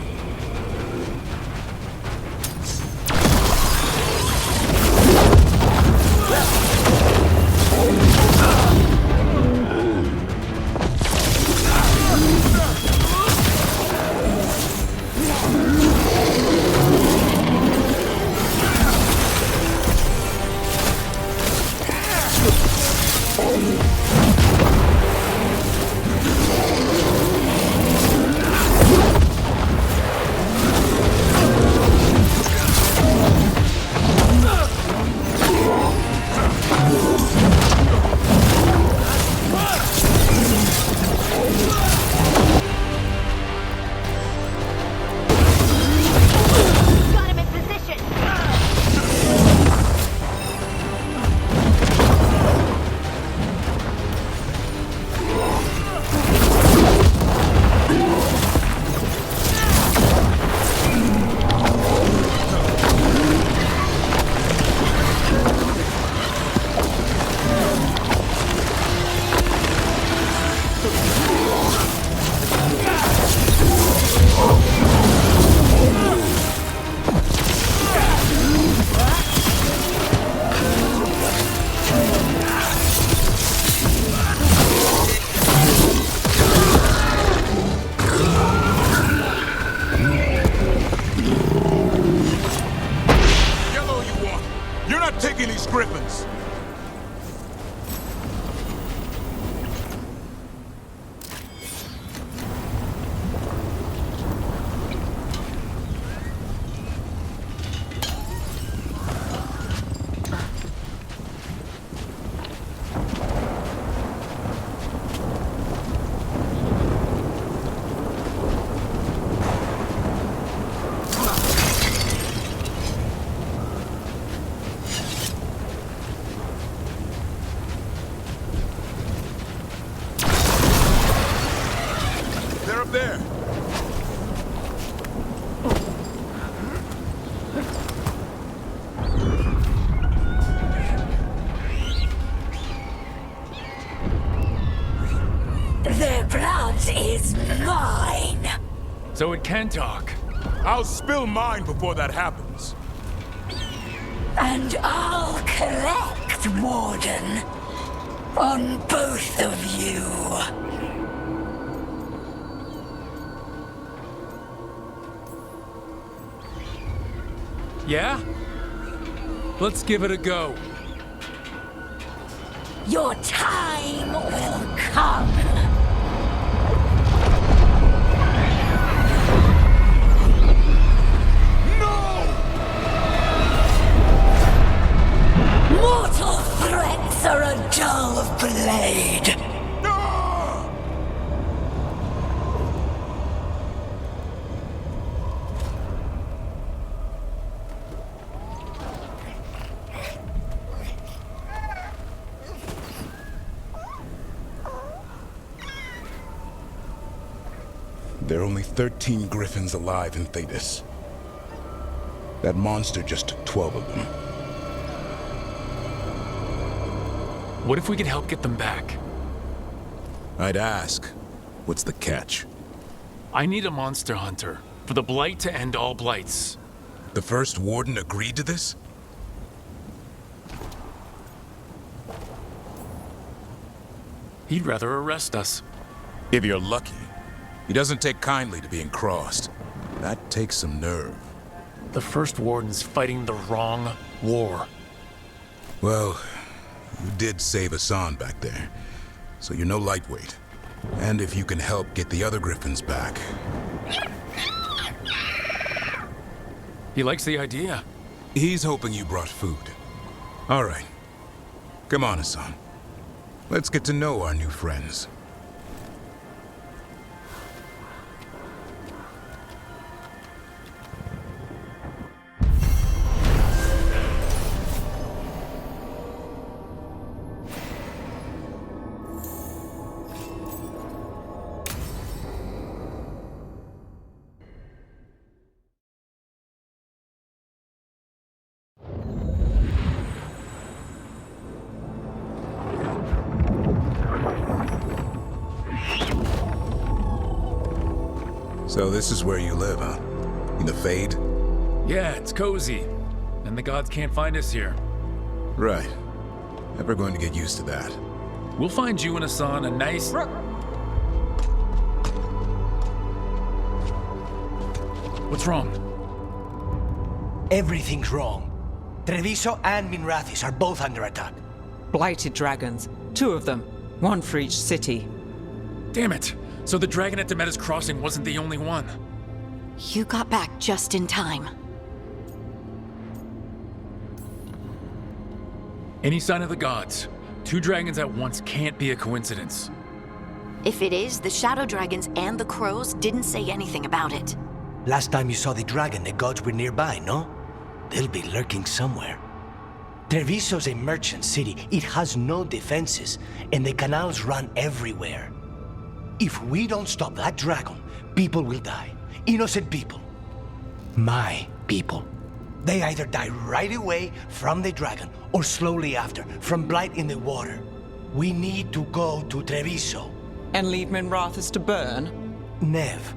Griffins! There. Their blood is mine. So it can talk. I'll spill mine before that happens. And I'll collect, Warden, on both of you. Yeah? Let's give it a go. Your time will come. Mortal threats are a dull blade. There are only 13 griffins alive in Thedas. That monster just took 12 of them. What if we could help get them back? I'd ask, what's the catch? I need a monster hunter for the blight to end all blights. The first warden agreed to this? He'd rather arrest us. If you're lucky. He doesn't take kindly to being crossed. That takes some nerve. The first warden's fighting the wrong war. Well, you did save Hassan back there, so you're no lightweight. And if you can help get the other griffins back... He likes the idea. He's hoping you brought food. All right. Come on, Hassan. Let's get to know our new friends. So this is where you live, huh? In the Fade? Yeah, it's cozy. And the gods can't find us here. Right. Never going to get used to that. We'll find you and Hassan a nice... What's wrong? Everything's wrong. Treviso and Minrathis are both under attack. Blighted dragons. 2 of them. 1 for each city. Damn it! So the dragon at Determina's crossing wasn't the only one. You got back just in time. Any sign of the gods? 2 dragons at once can't be a coincidence. If it is, the shadow dragons and the crows didn't say anything about it. Last time you saw the dragon, the gods were nearby, no? They'll be lurking somewhere. Treviso's a merchant city. It has no defenses, and the canals run everywhere. If we don't stop that dragon, people will die. Innocent people. My people. They either die right away from the dragon, or slowly after, from blight in the water. We need to go to Treviso. And leave Minrathis to burn? Nev.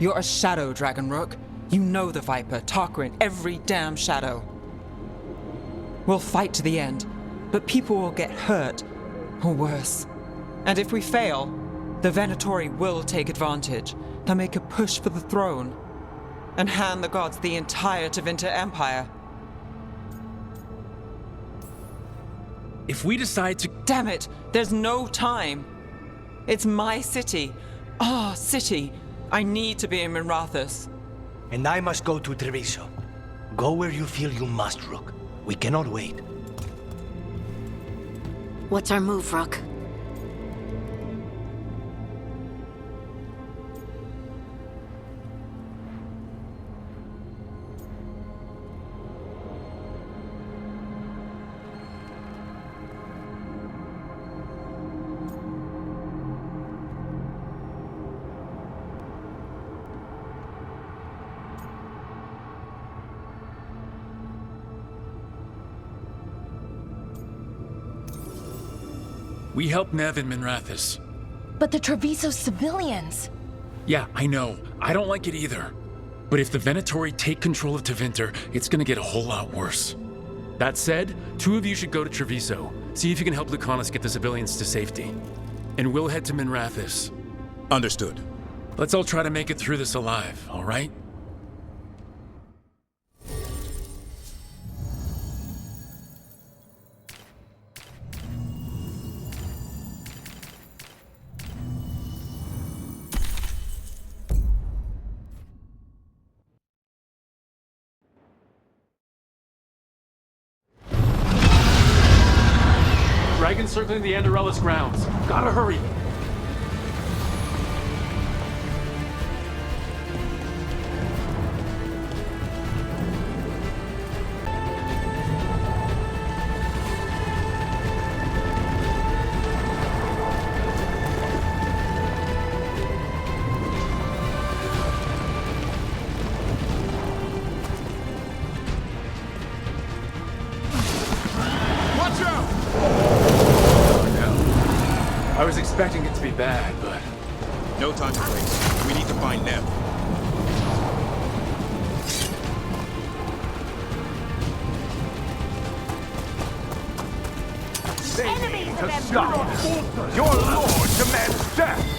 You're a shadow dragon, Rook. You know the Viper, Tarquin, every damn shadow. We'll fight to the end, but people will get hurt, or worse. And if we fail, the Venatori will take advantage. They'll make a push for the throne, and hand the gods the entire Tevinter Empire. If we decide to... Damn it! There's no time! It's my city. Our city. I need to be in Minrathis. And I must go to Treviso. Go where you feel you must, Rook. We cannot wait. What's our move, Rook? We helped Nev in But the Treviso civilians... Yeah, I know. I don't like it either. But if the Venatori take control of Tevinter, it's gonna get a whole lot worse. That said, 2 of you should go to Treviso. See if you can help Lucanus get the civilians to safety. And we'll head to Minrathis. Understood. Let's all try to make it through this alive, all right? Dragons circling the Anderellus grounds. Gotta hurry. Watch out! I was expecting it to be bad, but... No time to waste. We need to find Nev. Enemies to stop! Your lord demands death!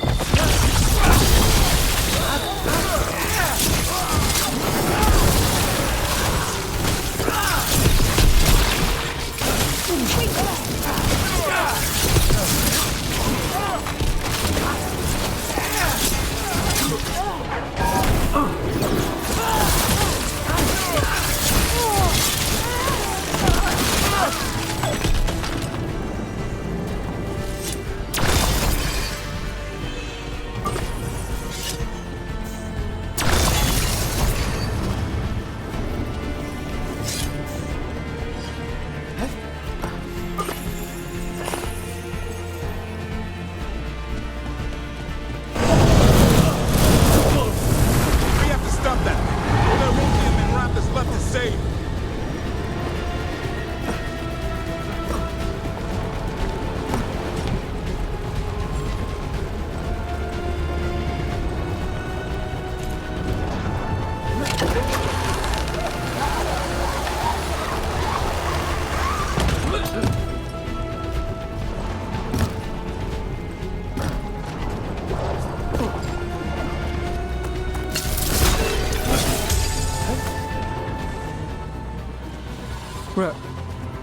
Rook,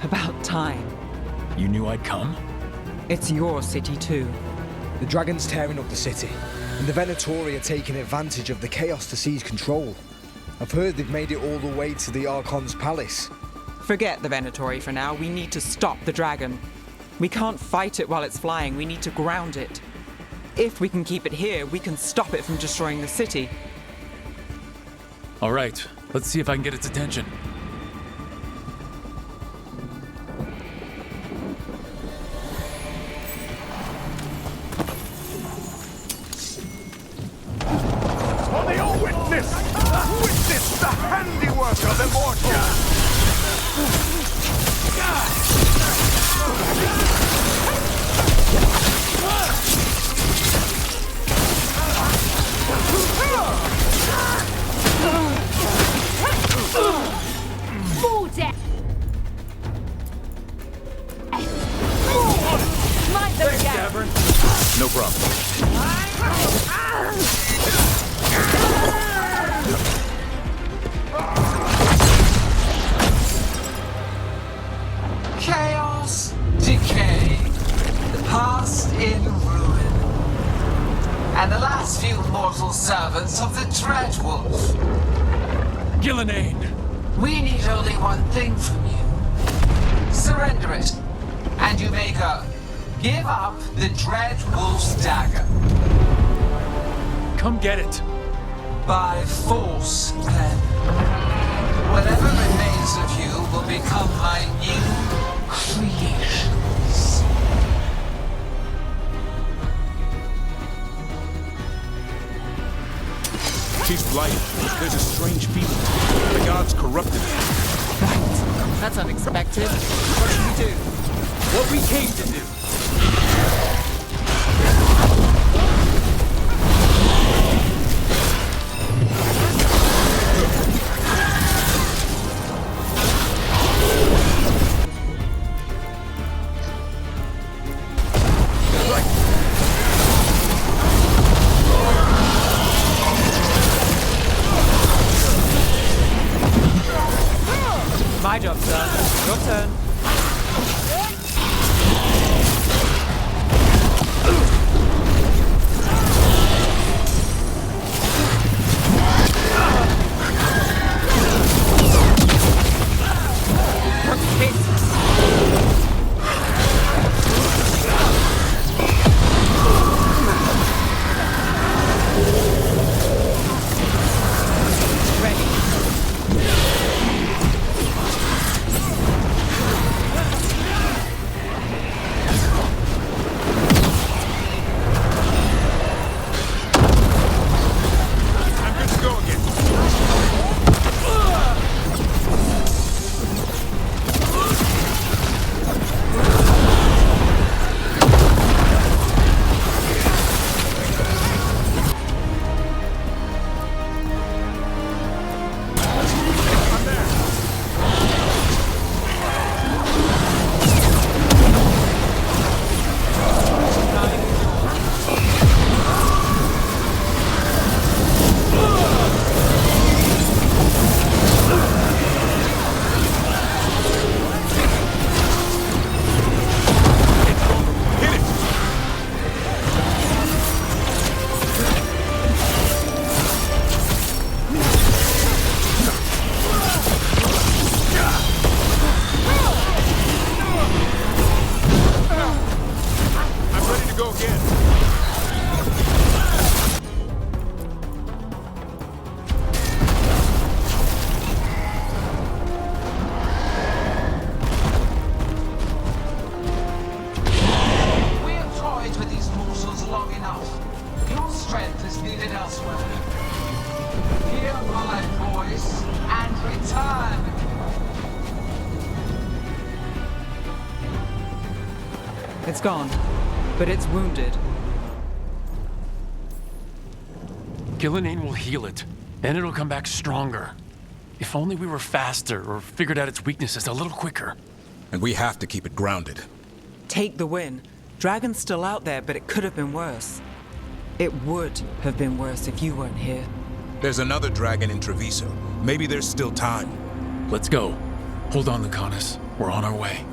about time. You knew I'd come? It's your city too. The dragon's tearing up the city, and the Venatori are taking advantage of the chaos to seize control. I've heard they've made it all the way to the Archon's palace. Forget the Venatori for now. We need to stop the dragon. We can't fight it while it's flying. We need to ground it. If we can keep it here, we can stop it from destroying the city. All right, let's see if I can get its attention. For the all witness! Witness the handiwork of the mortal! Full death! Smite them again! No problem. Chaos, decay, the past in ruin, and the last few mortal servants of the Dreadwolf. Gillenane! We need only one thing from you. Surrender it, and you may go. Give up the Dreadwolf's dagger. Come get it. By force, then. Whatever remains of you will become my new creations. She's blighted. There's a strange feeling. The gods corrupted her. Right. That's unexpected. What should we do? What we came to do. It's gone, but it's wounded. Gillenane will heal it. Then it'll come back stronger. If only we were faster or figured out its weaknesses a little quicker. And we have to keep it grounded. Take the win. Dragon's still out there, but it could have been worse. It would have been worse if you weren't here. There's another dragon in Treviso. Maybe there's still time. Let's go. Hold on, Lucanus. We're on our way.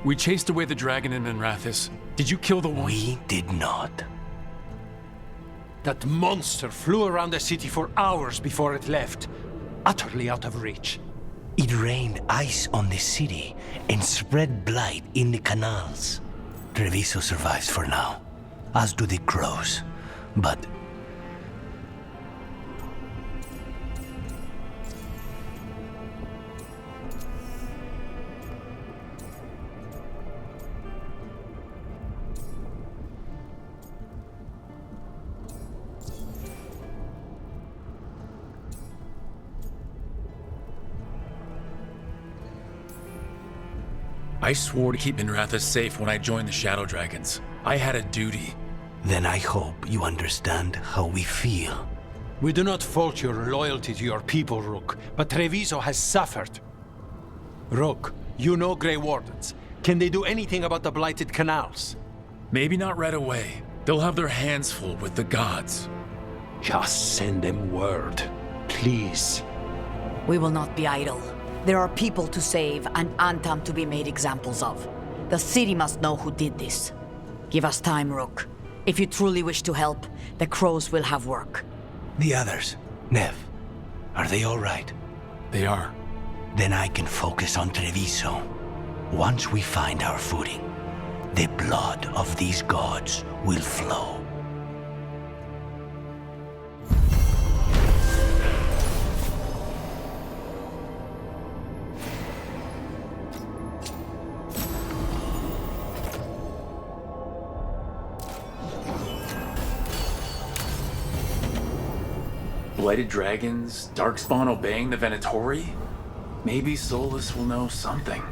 We chased away the dragon in Minrathis. Did you kill the one? We did not. That monster flew around the city for hours before it left, utterly out of reach. It rained ice on the city and spread blight in the canals. Treviso survives for now, as do the crows. But I swore to keep Minrathis safe when I joined the Shadow Dragons. I had a duty. then I hope you understand how we feel. We do not fault your loyalty to your people, Rook, but Treviso has suffered. Rook, you know Grey Wardens. Can they do anything about the blighted canals? Maybe not right away. They'll have their hands full with the gods. Just send them word, please. We will not be idle. There are people to save and Antam to be made examples of. The city must know who did this. Give us time, Rook. If you truly wish to help, the crows will have work. The others, Nev, are they all right? They are. Then I can focus on Treviso. Once we find our footing, the blood of these gods will flow. Blighted dragons, Darkspawn obeying the Venatori? Maybe Solus will know something.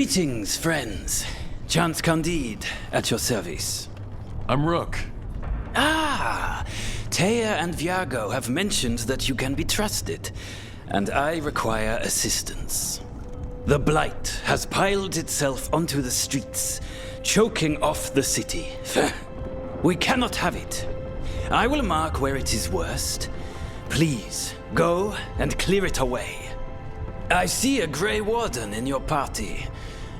Greetings, friends. Chance Candide, at your service. I'm Rook. Ah! Thedas and Viago have mentioned that you can be trusted, and I require assistance. The Blight has piled itself onto the streets, choking off the city. We cannot have it. I will mark where it is worst. Please, go and clear it away. I see a Grey Warden in your party.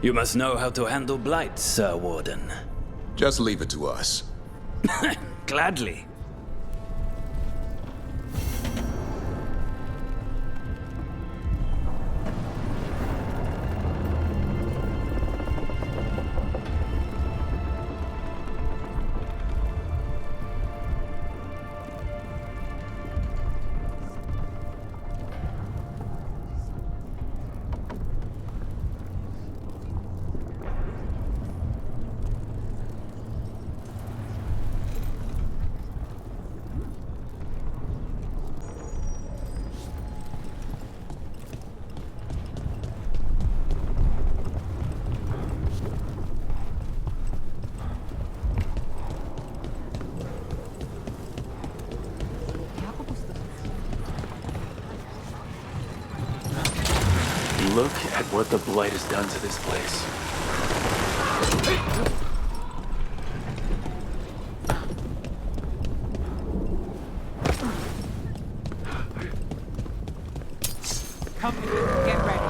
You must know how to handle Blight, Sir Warden. Just leave it to us. Gladly. Look at what the Blight has done to this place. Company, get ready.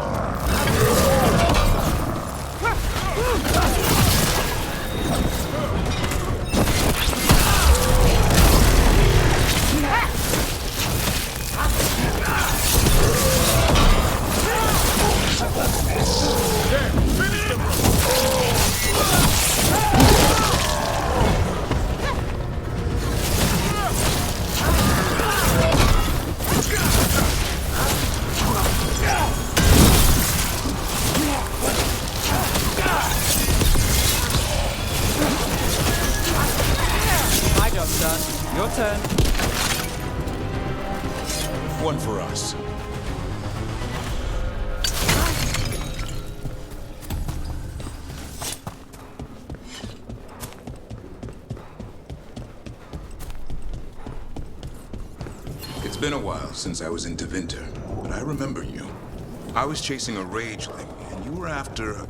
Your turn. One for us. It's been a while since I was in Tevinter, but I remember you. I was chasing a rageling, and you were after...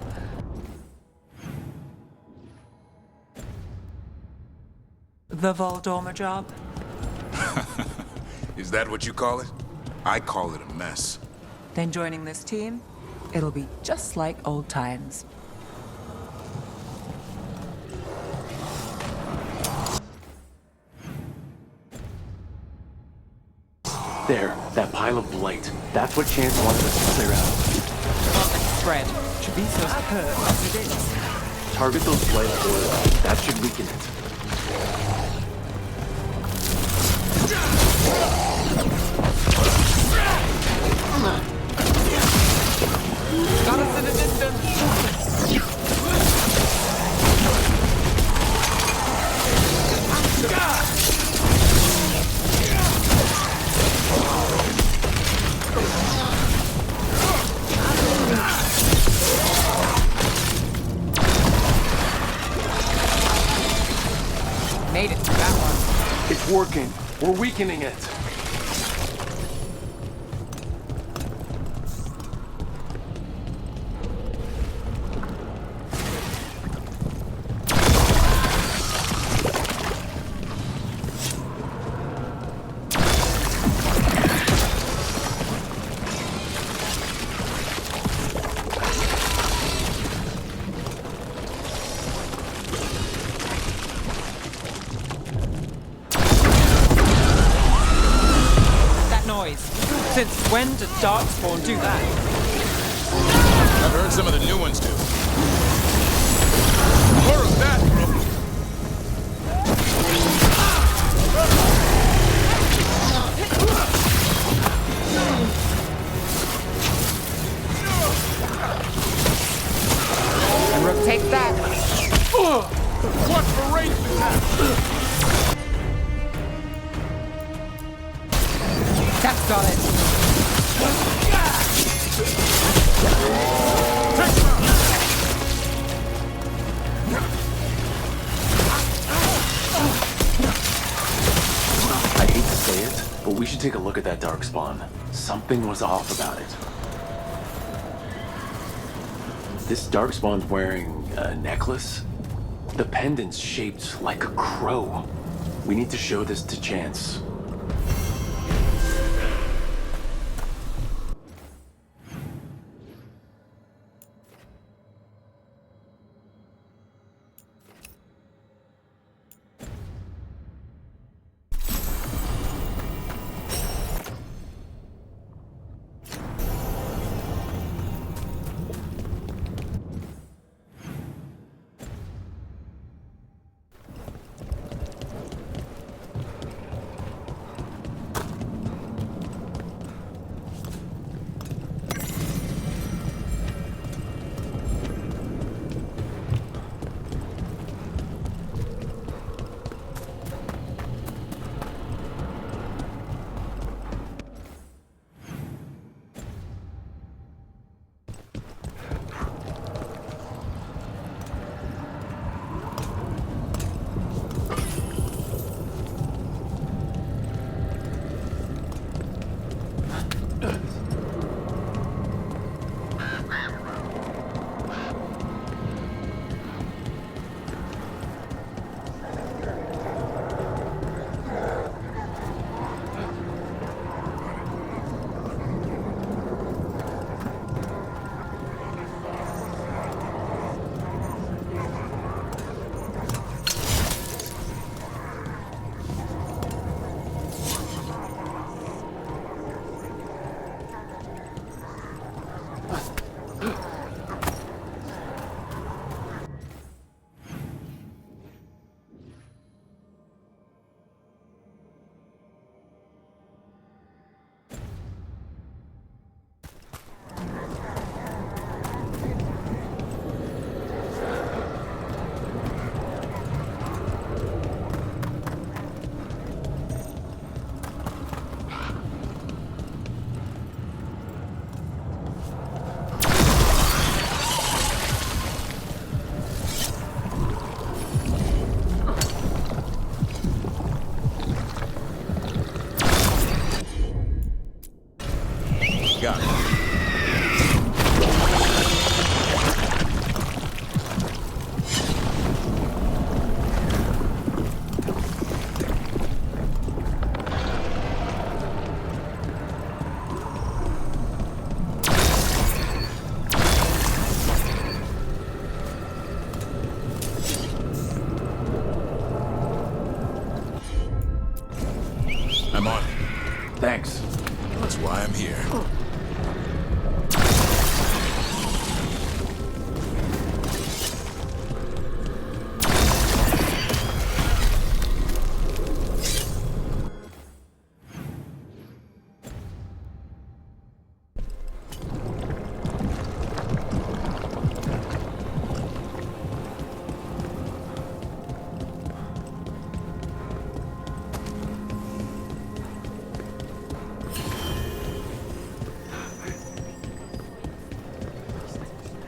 The Voldorma job? Is that what you call it? I call it a mess. Then joining this team, it'll be just like old times. There, that pile of blight. That's what Chance wanted us to clear out. Spread. Treviso's hurt as it is. Target those blight boilers. That should weaken it. Got us in the distance. Made it to that one. It's working. We're weakening it. Since when did Darkspawn do that? I've heard some of the new ones do. More of that, bro. And Rook takes that. Watch for ranged attack. That's got it. Take him out. should take a look at that darkspawn. Something was off about it. This darkspawn's wearing a necklace. The pendant's shaped like a crow. We need to show this to Chance. I'm on it. Thanks. That's why I'm here.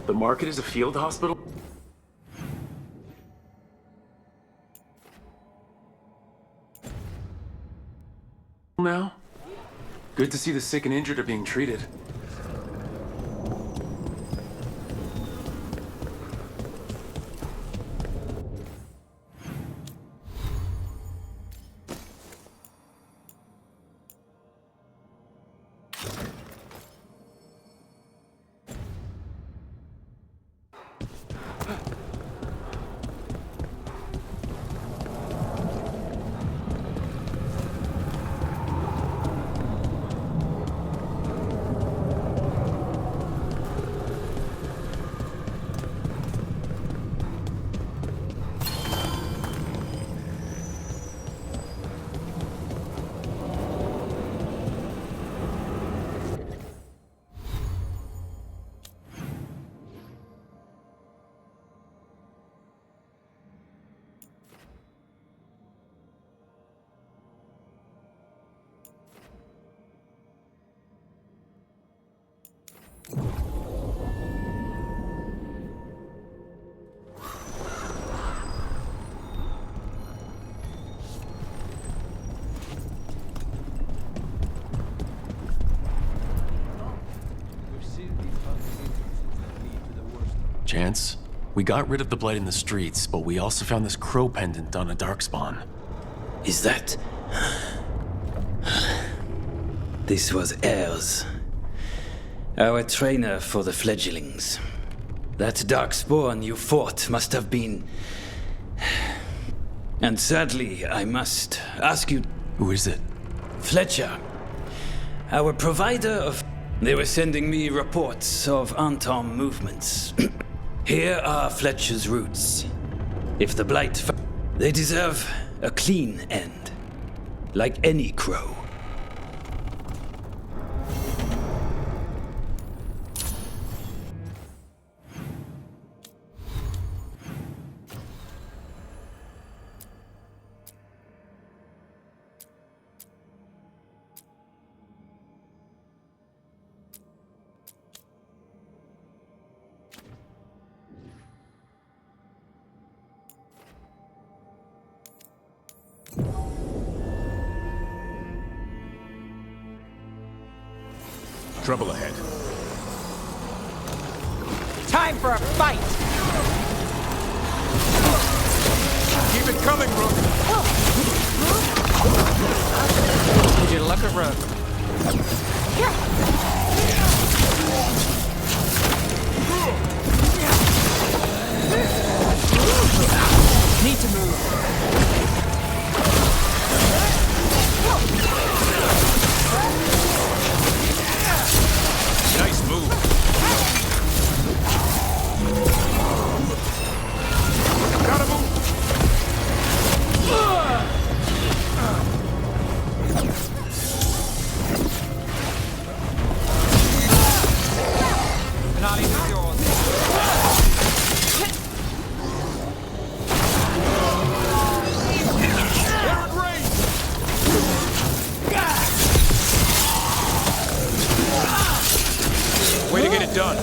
The market is a field hospital? Now? Good to see the sick and injured are being treated. Chance, we got rid of the blight in the streets, but we also found this crow pendant on a darkspawn. Is that... This was Ayers, our trainer for the fledglings. That darkspawn you fought must have been... And sadly, I must ask you... Who is it? Fletcher, our provider of... They were sending me reports of Antom movements. Here are Fletcher's roots. If the blight... They deserve a clean end. Like any crow. Trouble ahead. Time for a fight! Keep it coming, Rook! Would you look at Rook? Need to move. Nice move. Gotta move. Not even yours. Way to get it done.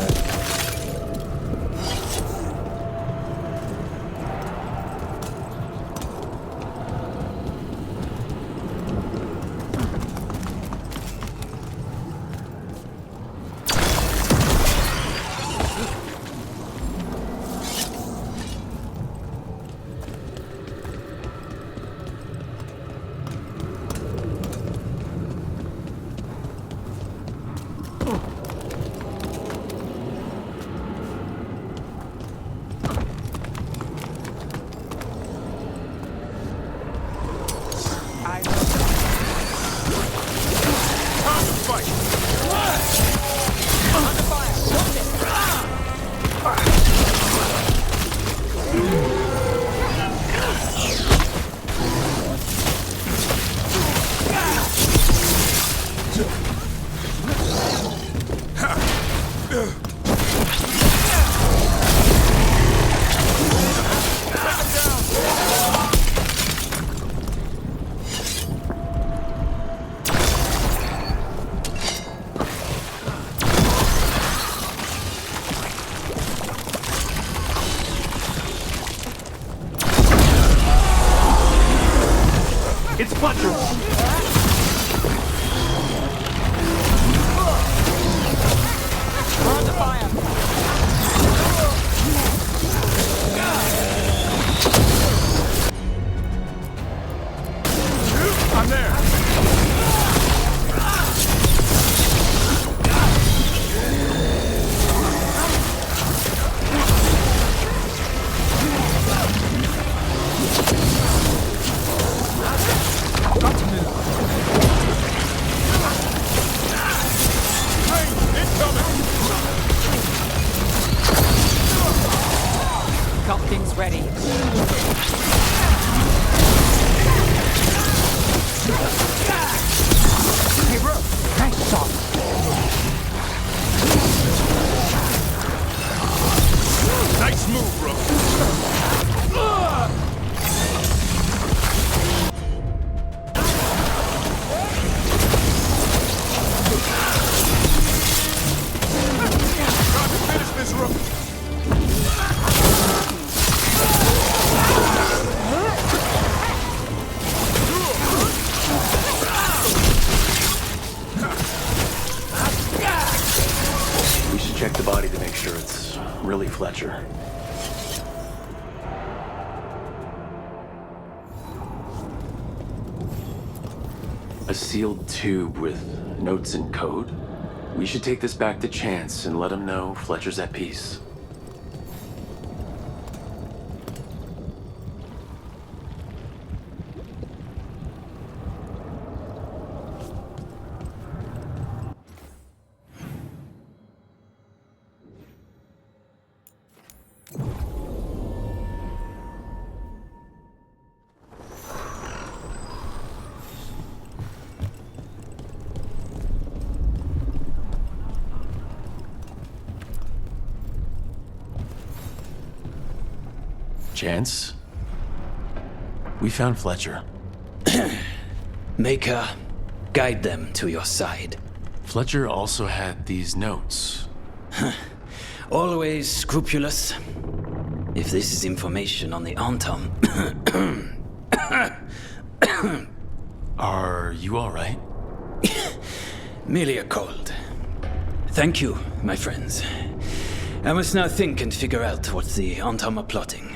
It's Fletcher! We're under fire! I'm there! Got to move. Hey, incoming! Got things ready. Hey, Rook, nice shot. Nice move, Rook. Finish this, Rook. We should check the body to make sure it's really Fletcher. A sealed tube with notes and code? We should take this back to Chance and let him know Fletcher's at peace. Chance? We found Fletcher. Maker, guide them to your side. Fletcher also had these notes. Always scrupulous. If this is information on the Antam... Are you alright? Merely a cold. Thank you, my friends. I must now think and figure out what the Antam are plotting.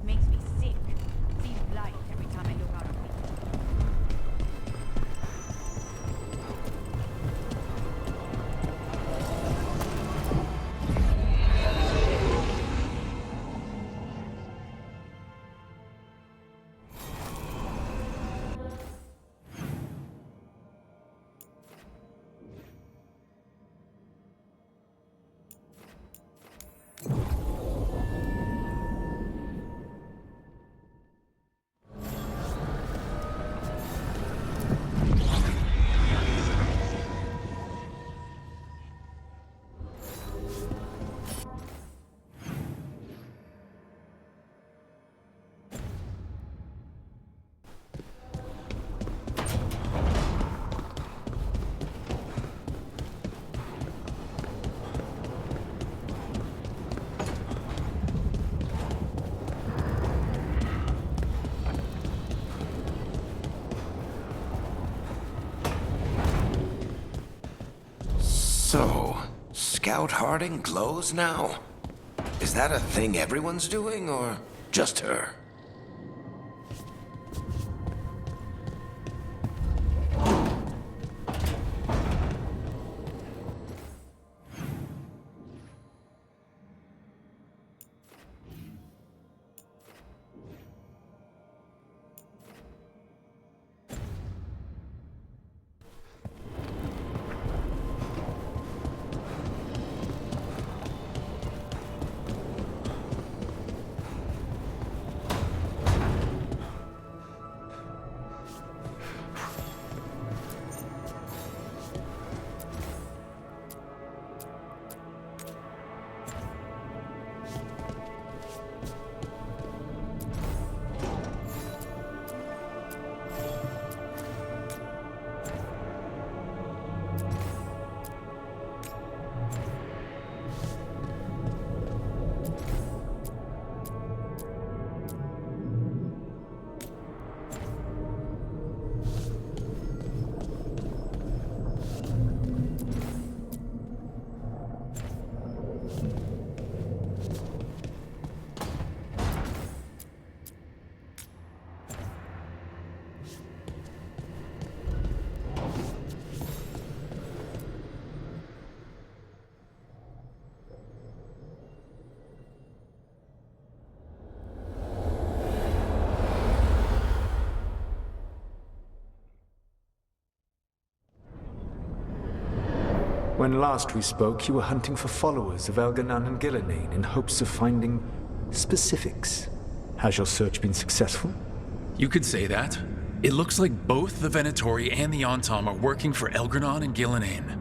Makes me sick. Seeing light every time I look out of it. So, Scout Harding glows now? Is that a thing everyone's doing, or just her? When last we spoke, you were hunting for followers of Elganon and Gillenane in hopes of finding specifics. Has your search been successful? You could say that. It looks like both the Venatori and the Antam are working for Elganon and Gillenane.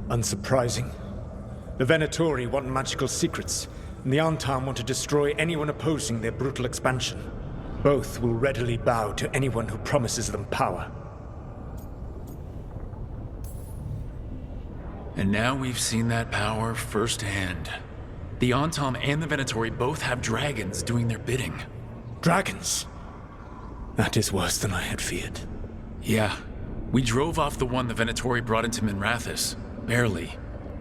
Unsurprising. The Venatori want magical secrets, and the Antam want to destroy anyone opposing their brutal expansion. Both will readily bow to anyone who promises them power. And now we've seen that power firsthand. The Antam and the Venatori both have dragons doing their bidding. Dragons? That is worse than I had feared. Yeah. We drove off the one the Venatori brought into Minrathous. Barely.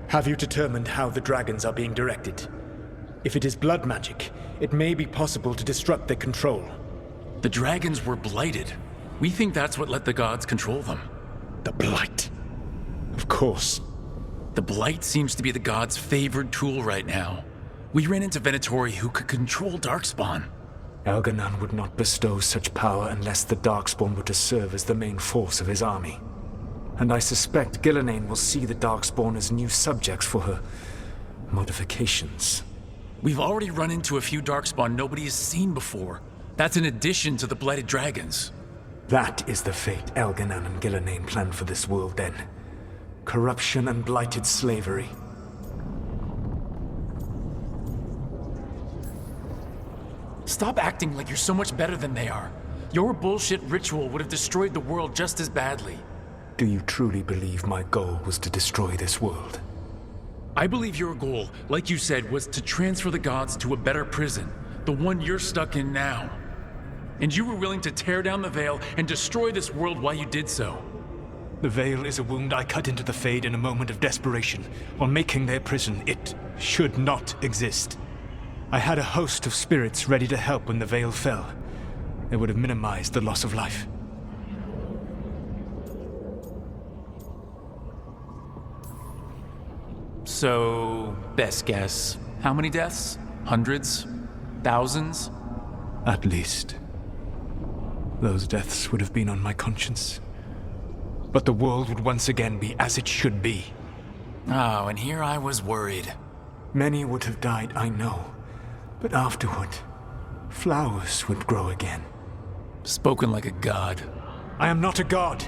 Have you determined how the dragons are being directed? If it is blood magic, it may be possible to disrupt their control. The dragons were blighted. We think that's what let the gods control them. The blight? Of course. The blight seems to be the gods' favored tool right now. We ran into Venatori who could control Darkspawn. Elganon would not bestow such power unless the Darkspawn were to serve as the main force of his army. And I suspect Gillenane will see the Darkspawn as new subjects for her modifications. We've already run into a few Darkspawn nobody has seen before. That's in addition to the blighted dragons. That is the fate Elganon and Gillenane planned for this world then. Corruption and blighted slavery. Stop acting like you're so much better than they are. Your bullshit ritual would have destroyed the world just as badly. Do you truly believe my goal was to destroy this world? I believe your goal, like you said, was to transfer the gods to a better prison. The one you're stuck in now. And you were willing to tear down the veil and destroy this world while you did so. The veil is a wound I cut into the Fade in a moment of desperation, while making their prison. It should not exist. I had a host of spirits ready to help when the veil fell. They would have minimized the loss of life. So, best guess, how many deaths? Hundreds? Thousands? At least. Those deaths would have been on my conscience. But the world would once again be as it should be. Oh, and here I was worried. Many would have died, I know. But afterward, flowers would grow again. Spoken like a god. I am not a god.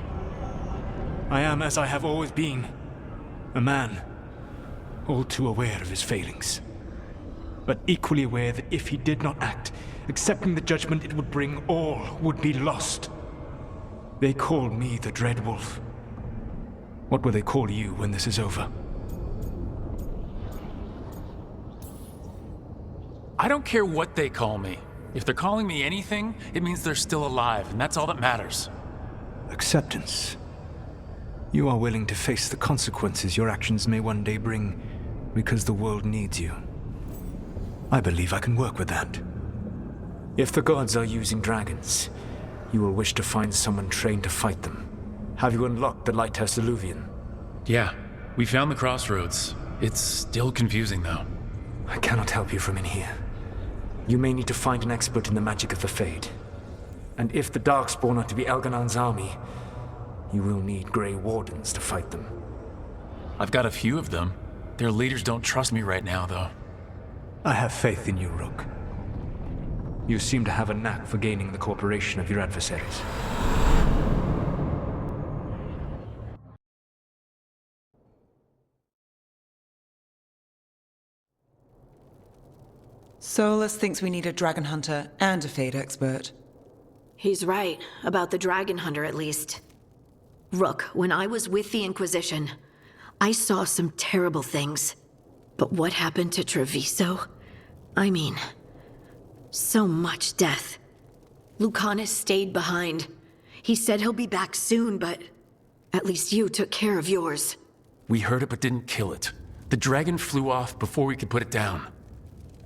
I am as I have always been. A man. All too aware of his failings. But equally aware that if he did not act, accepting the judgment it would bring, all would be lost. They call me the Dread Wolf. What will they call you when this is over? I don't care what they call me. If they're calling me anything, it means they're still alive, and that's all that matters. Acceptance. You are willing to face the consequences your actions may one day bring because the world needs you. I believe I can work with that. If the gods are using dragons, you will wish to find someone trained to fight them. Have you unlocked the Lighthouse Illuvian? Yeah, we found the crossroads. It's still confusing, though. I cannot help you from in here. You may need to find an expert in the magic of the Fade. And if the Darkspawn are to be Elganon's army, you will need Grey Wardens to fight them. I've got a few of them. Their leaders don't trust me right now, though. I have faith in you, Rook. You seem to have a knack for gaining the cooperation of your adversaries. Solus thinks we need a dragon hunter and a Fade expert. He's right, about the dragon hunter at least. Rook, when I was with the Inquisition, I saw some terrible things. But what happened to Treviso? I mean, so much death. Lucanus stayed behind. He said he'll be back soon, but at least you took care of yours. We heard it but didn't kill it. The dragon flew off before we could put it down.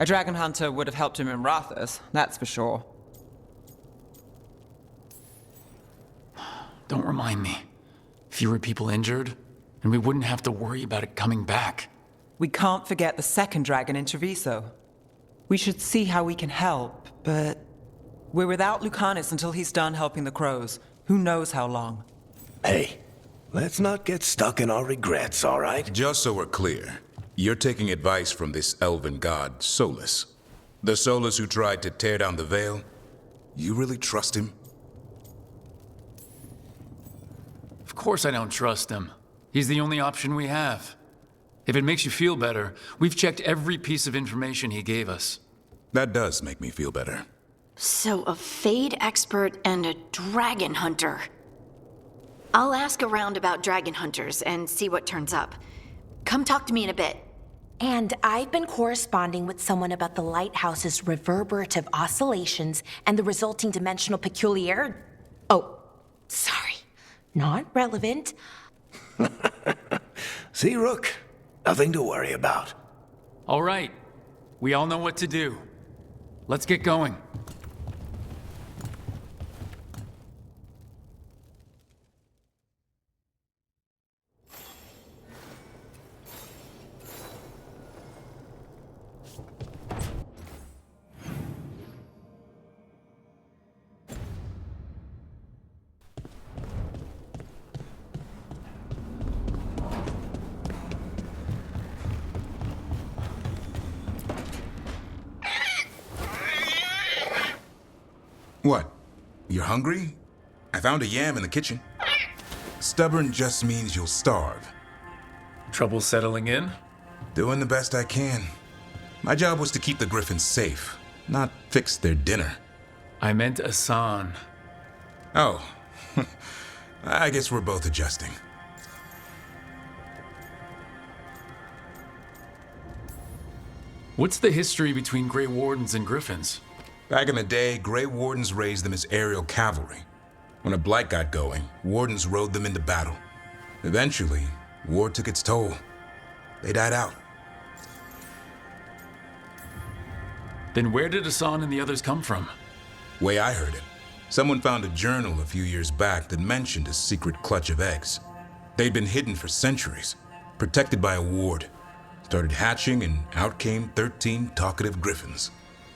A dragon hunter would have helped him in Rathus, that's for sure. Don't remind me. Fewer people injured, and we wouldn't have to worry about it coming back. We can't forget the second dragon in Treviso. We should see how we can help, but we're without Lucanus until he's done helping the crows. Who knows how long? Hey, Let's not get stuck in our regrets, all right? Just so we're clear, you're taking advice from this elven god, Solus. The Solus who tried to tear down the Veil? You really trust him? Of course I don't trust him. He's the only option we have. If it makes you feel better, we've checked every piece of information he gave us. That does make me feel better. So, a Fade expert and a dragon hunter. I'll ask around about dragon hunters and see what turns up. Come talk to me in a bit. And I've been corresponding with someone about the lighthouse's reverberative oscillations and the resulting dimensional peculiarity. Oh, sorry. Not relevant. See, Rook? Nothing to worry about. All right. We all know what to do. Let's get going. What? You're hungry? I found a yam in the kitchen. Stubborn just means you'll starve. Trouble settling in? Doing the best I can. My job was to keep the griffins safe, not fix their dinner. I meant Asan. Oh. I guess we're both adjusting. What's the history between Grey Wardens and Griffins? Back in the day, Grey Wardens raised them as aerial cavalry. When a blight got going, Wardens rode them into battle. Eventually, war took its toll. They died out. Then where did Asan and the others come from? Way I heard it, someone found a journal a few years back that mentioned a secret clutch of eggs. They'd been hidden for centuries, protected by a ward. Started hatching and out came 13 talkative griffins.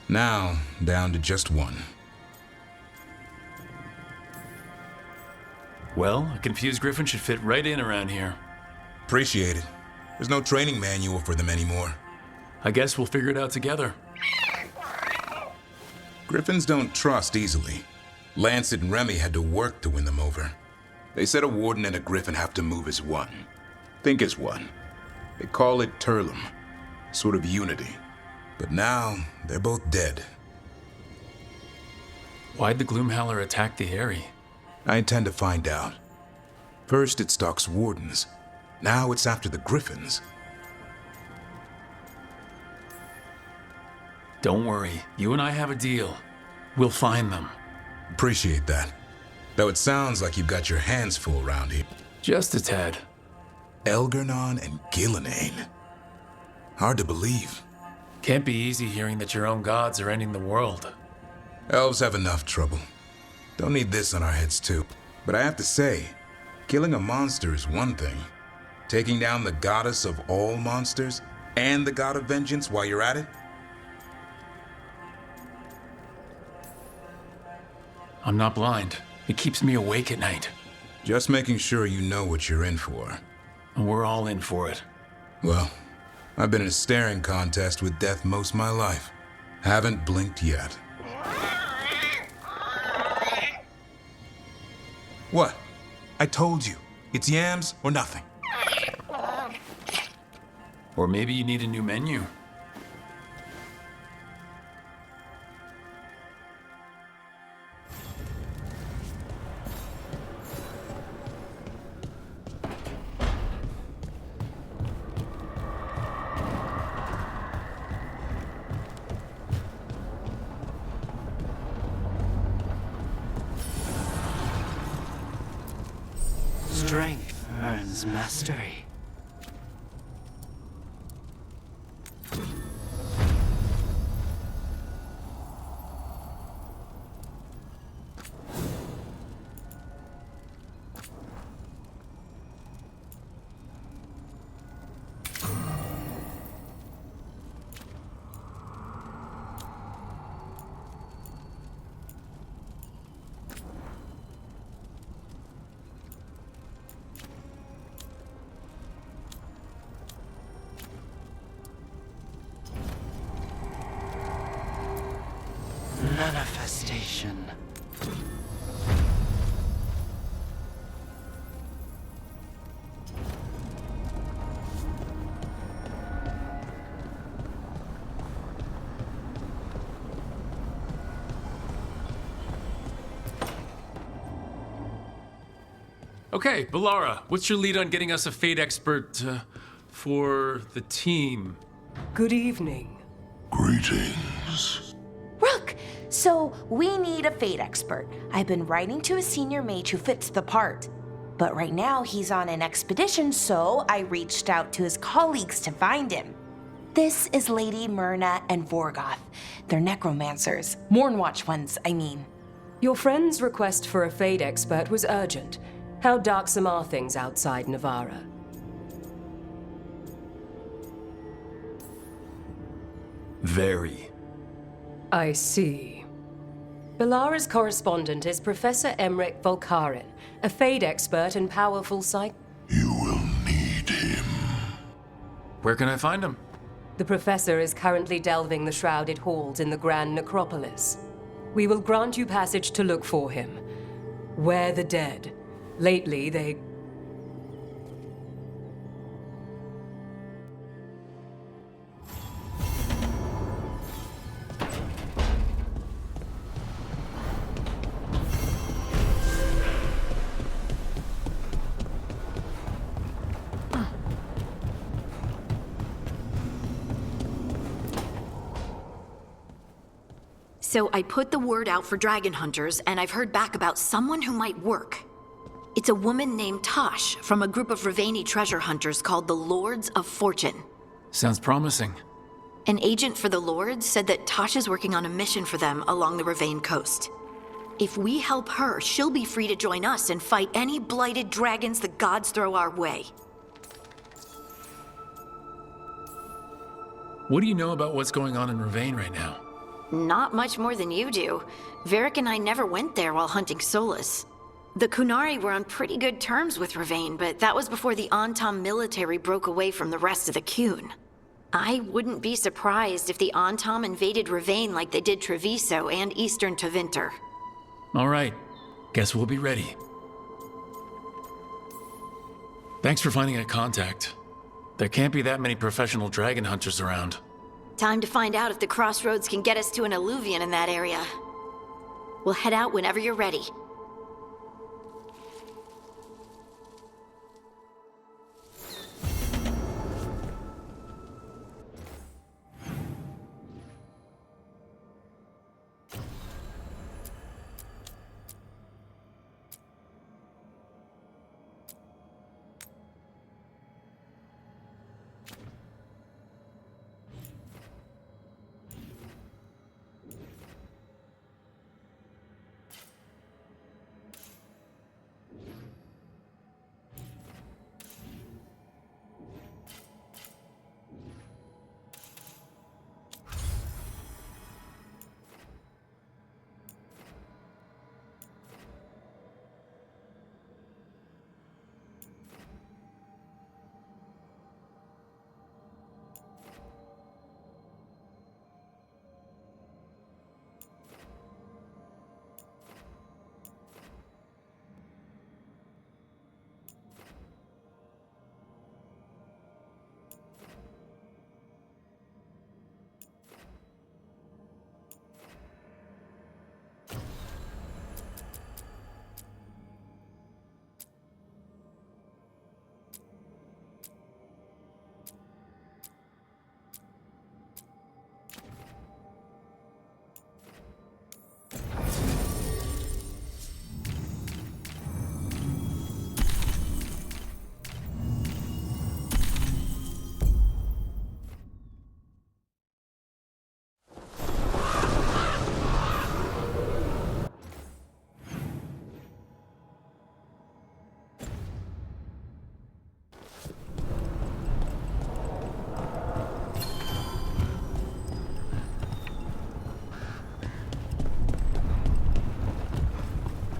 Now, down to just one. Well, a confused griffin should fit right in around here. Appreciate it. There's no training manual for them anymore. I guess we'll figure it out together. Griffins don't trust easily. Lancet and Remy had to work to win them over. They said a warden and a griffin have to move as one. Think as one. They call it Turlum. Sort of unity. But now, they're both dead. Why'd the Gloomhowler attack the Eyrie? I intend to find out. First it stalks wardens. Now it's after the griffins. Don't worry, you and I have a deal. We'll find them. Appreciate that. Though it sounds like you've got your hands full around here. Just a tad. Elgarnon and Gillenane. Hard to believe. Can't be easy hearing that your own gods are ending the world. Elves have enough trouble. Don't need this on our heads too. But I have to say, killing a monster is one thing. Taking down the goddess of all monsters and the god of vengeance while you're at it? I'm not blind. It keeps me awake at night. Just making sure you know what you're in for. And we're all in for it. Well, I've been in a staring contest with death most of my life. Haven't blinked yet. What? I told you. It's yams or nothing. Or maybe you need a new menu. Strength earns mastery. Manifestation. Okay, Balara, what's your lead on getting us a Fate expert for the team? Good evening. Greetings. Rook! So, we need a Fate expert. I've been writing to a senior mage who fits the part. But right now, he's on an expedition, so I reached out to his colleagues to find him. This is Lady Myrna and Vorgoth. They're necromancers. Mournwatch ones, I mean. Your friend's request for a Fate expert was urgent. How darksome are things outside Navarra? Very. I see. Balara's correspondent is Professor Emmerich Volkarin, a Fate expert and powerful psych... Where can I find him? The professor is currently delving the shrouded halls in the Grand Necropolis. We will grant you passage to look for him. Where the dead. Lately, they... So I put the word out for dragon hunters, and I've heard back about someone who might work. It's a woman named Tosh from a group of Ravani treasure hunters called the Lords of Fortune. Sounds promising. An agent for the Lords said that Tosh is working on a mission for them along the Ravane coast. If we help her, she'll be free to join us and fight any blighted dragons the gods throw our way. What do you know about what's going on in Ravane right now? Not much more than you do. Varric and I never went there while hunting Solus. The Kunari were on pretty good terms with Ravane, but that was before the Antam military broke away from the rest of the Kun. I wouldn't be surprised if the Antam invaded Ravane like they did Treviso and Eastern Tevinter. All right. Guess we'll be ready. Thanks for finding a contact. There can't be that many professional dragon hunters around. Time to find out if the crossroads can get us to an alluvion in that area. We'll head out whenever you're ready.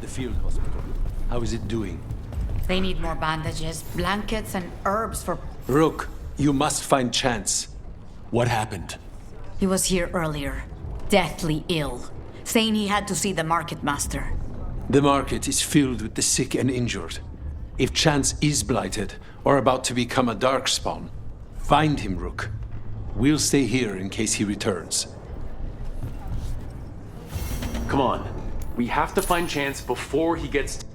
Field hospital. How is it doing? They need more bandages, blankets, and herbs for... Rook, you must find Chance. What happened? He was here earlier, deathly ill. saying he had to see the market master. The market is filled with the sick and injured. If Chance is blighted, or about to become a darkspawn, find him, Rook. We'll stay here in case he returns. Come on. We have to find Chance before he gets...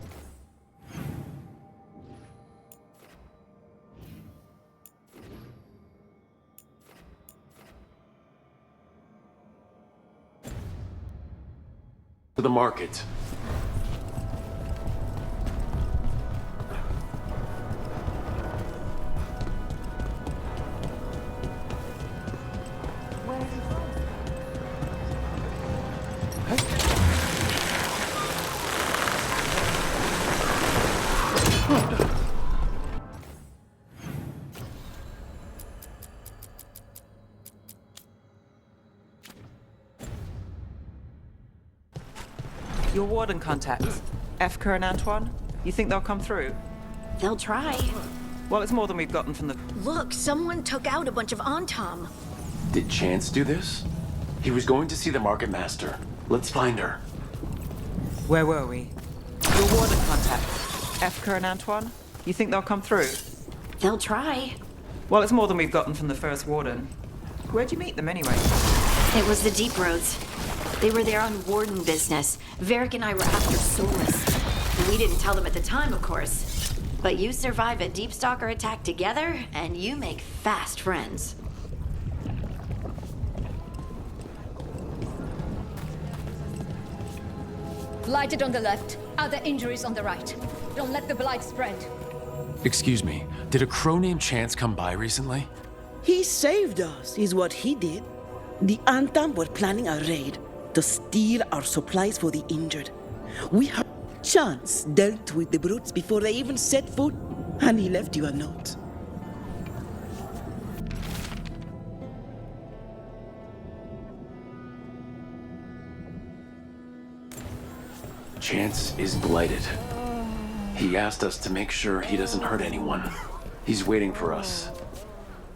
to the market. Your warden contacts, Efka and Antoine? You think they'll come through? They'll try. Well, it's more than we've gotten from the... Look, someone took out a bunch of Antam. Did Chance do this? He was going to see the market master. Let's find her. Where were we? Your warden contacts, Efka and Antoine? You think they'll come through? They'll try. Well, it's more than we've gotten from the first warden. Where'd you meet them anyway? It was the Deep Roads. They were there on warden business. Varric and I were after Solus. We didn't tell them at the time, of course. But you survive a Deep Stalker attack together, and you make fast friends. Blighted on the left, other injuries on the right. Don't let the blight spread. Excuse me, did a crow named Chance come by recently? He saved us, is what he did. The Antam were planning a raid to steal our supplies for the injured. We had Chance dealt with the brutes before they even set foot, and he left you a note. Chance is blighted. He asked us to make sure he doesn't hurt anyone. He's waiting for us.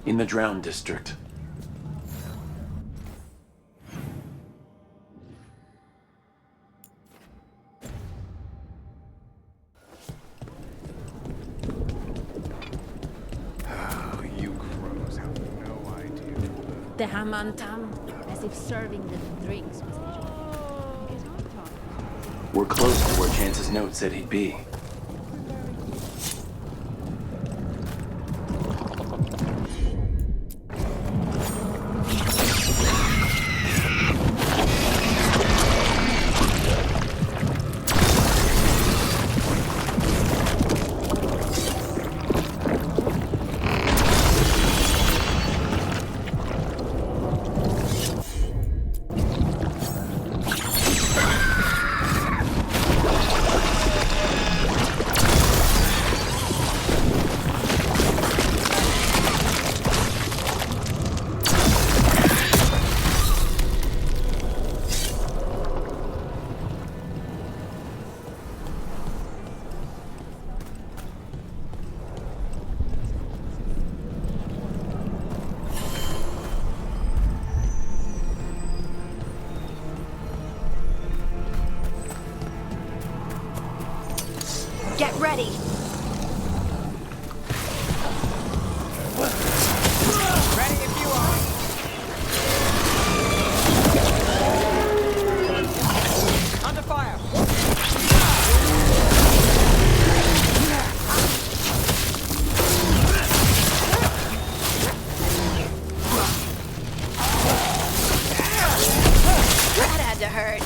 In the Drowned District. The Hamantam, as if serving them drinks was We're close to where Chance's note said he'd be. Get ready. Ready if you are. Under fire. That had to hurt.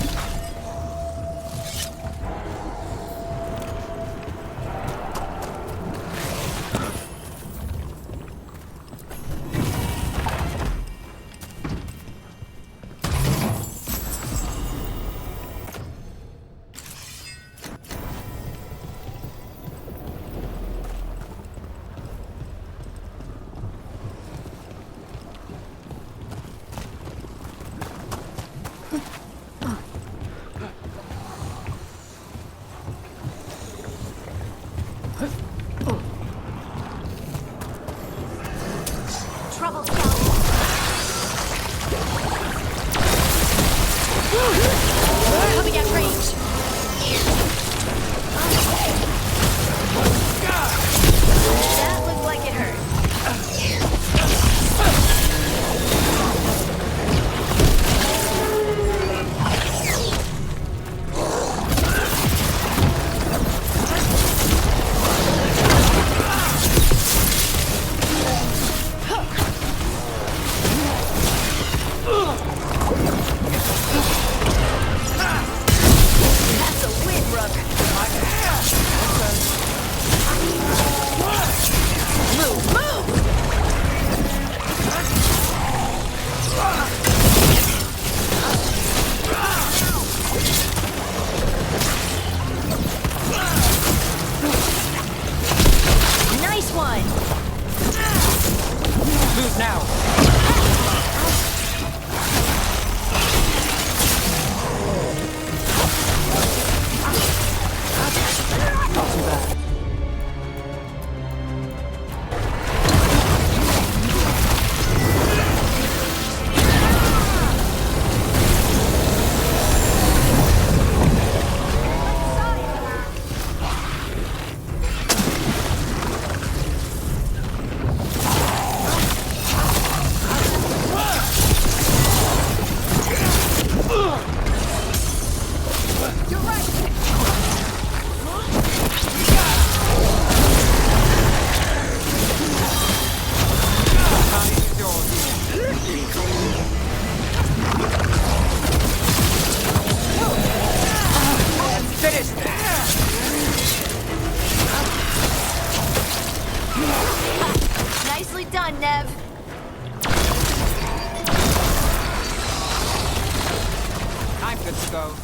good to go.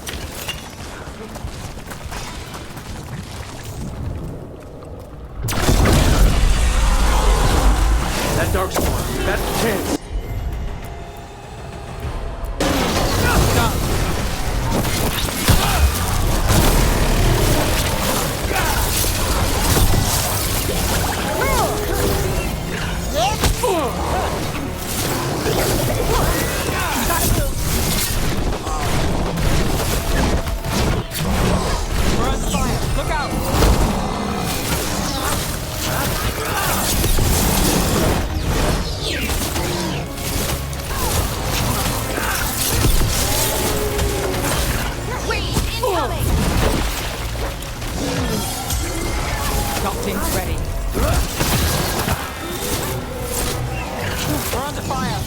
That darkspawn, that's the chance. We're on fire. Look out! Team's ready. We're under fire.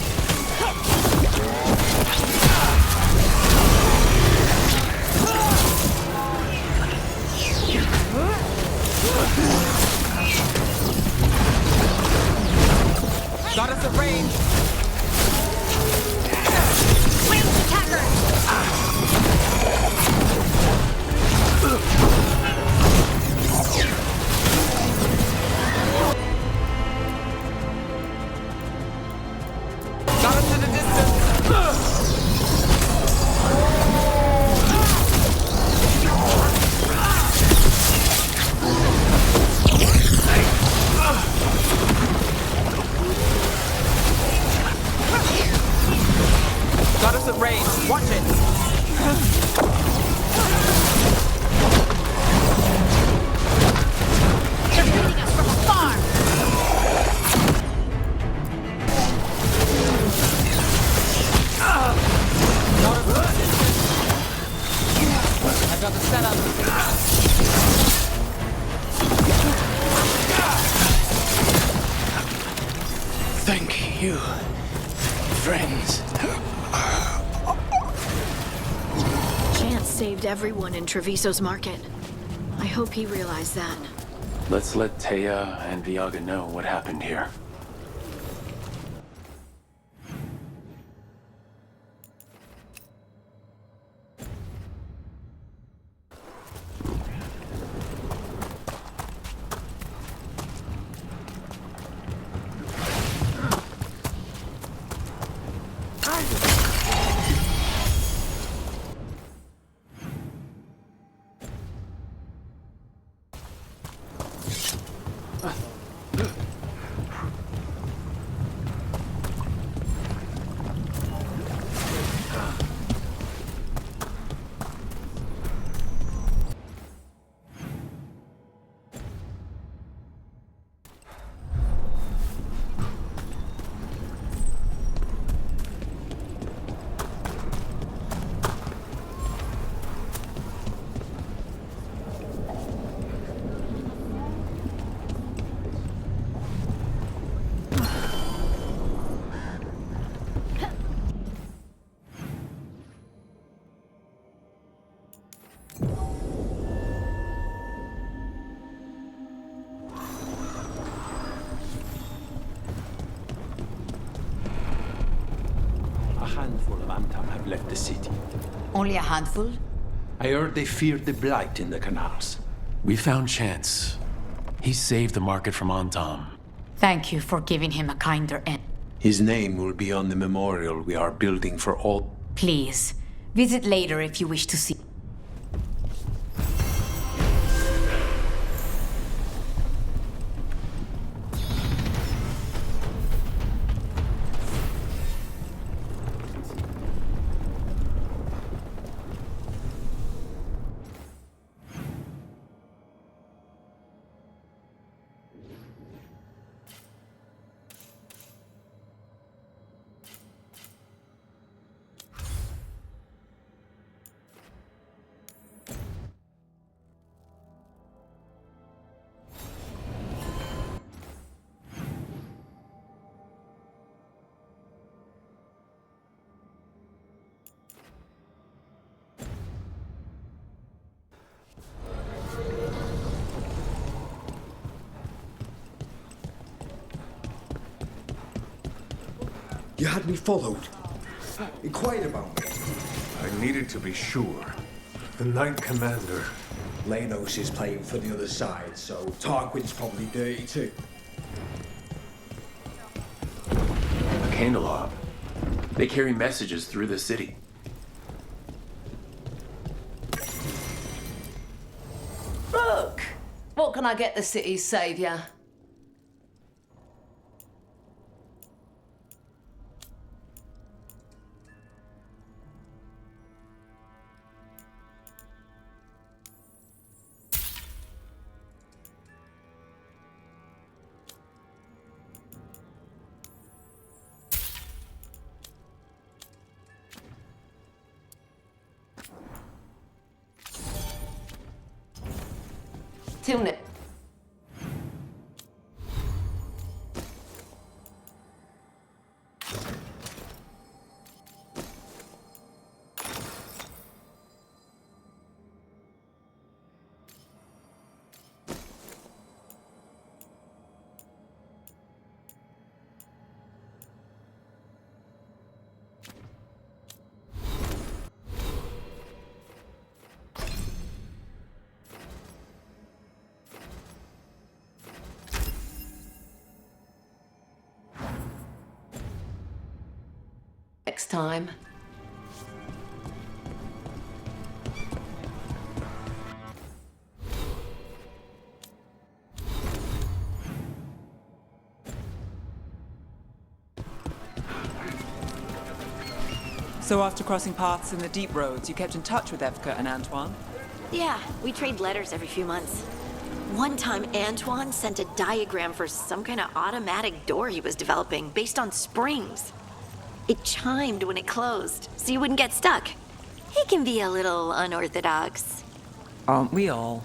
Got us at range. Ranged attacker. Got us in the distance. Got us at range. Watch it. They're hitting us from afar. I got the setup. Thank you, friends. Chance saved everyone in Treviso's market. I hope he realized that. Let's let Theia and Viaga know what happened here. Left the city. Only a handful? I heard they feared the blight in the canals. We found Chance. He saved the market from Antam. Thank you for giving him a kinder end. His name will be on the memorial we are building for all. Please, visit later if you wish to see. You had me followed. Inquired about me. I needed to be sure. The Knight Commander. Lanos is playing for the other side, so Tarquin's probably dirty too. A candelab. They carry messages through the city. Rook! What can I get the city's savior? Till next. Next time. So after crossing paths in the deep roads, you kept in touch with Evka and Antoine? Yeah, we trade letters every few months. One time, Antoine sent a diagram for some kind of automatic door he was developing based on springs. It chimed when it closed, so you wouldn't get stuck. He can be a little unorthodox. Aren't we all?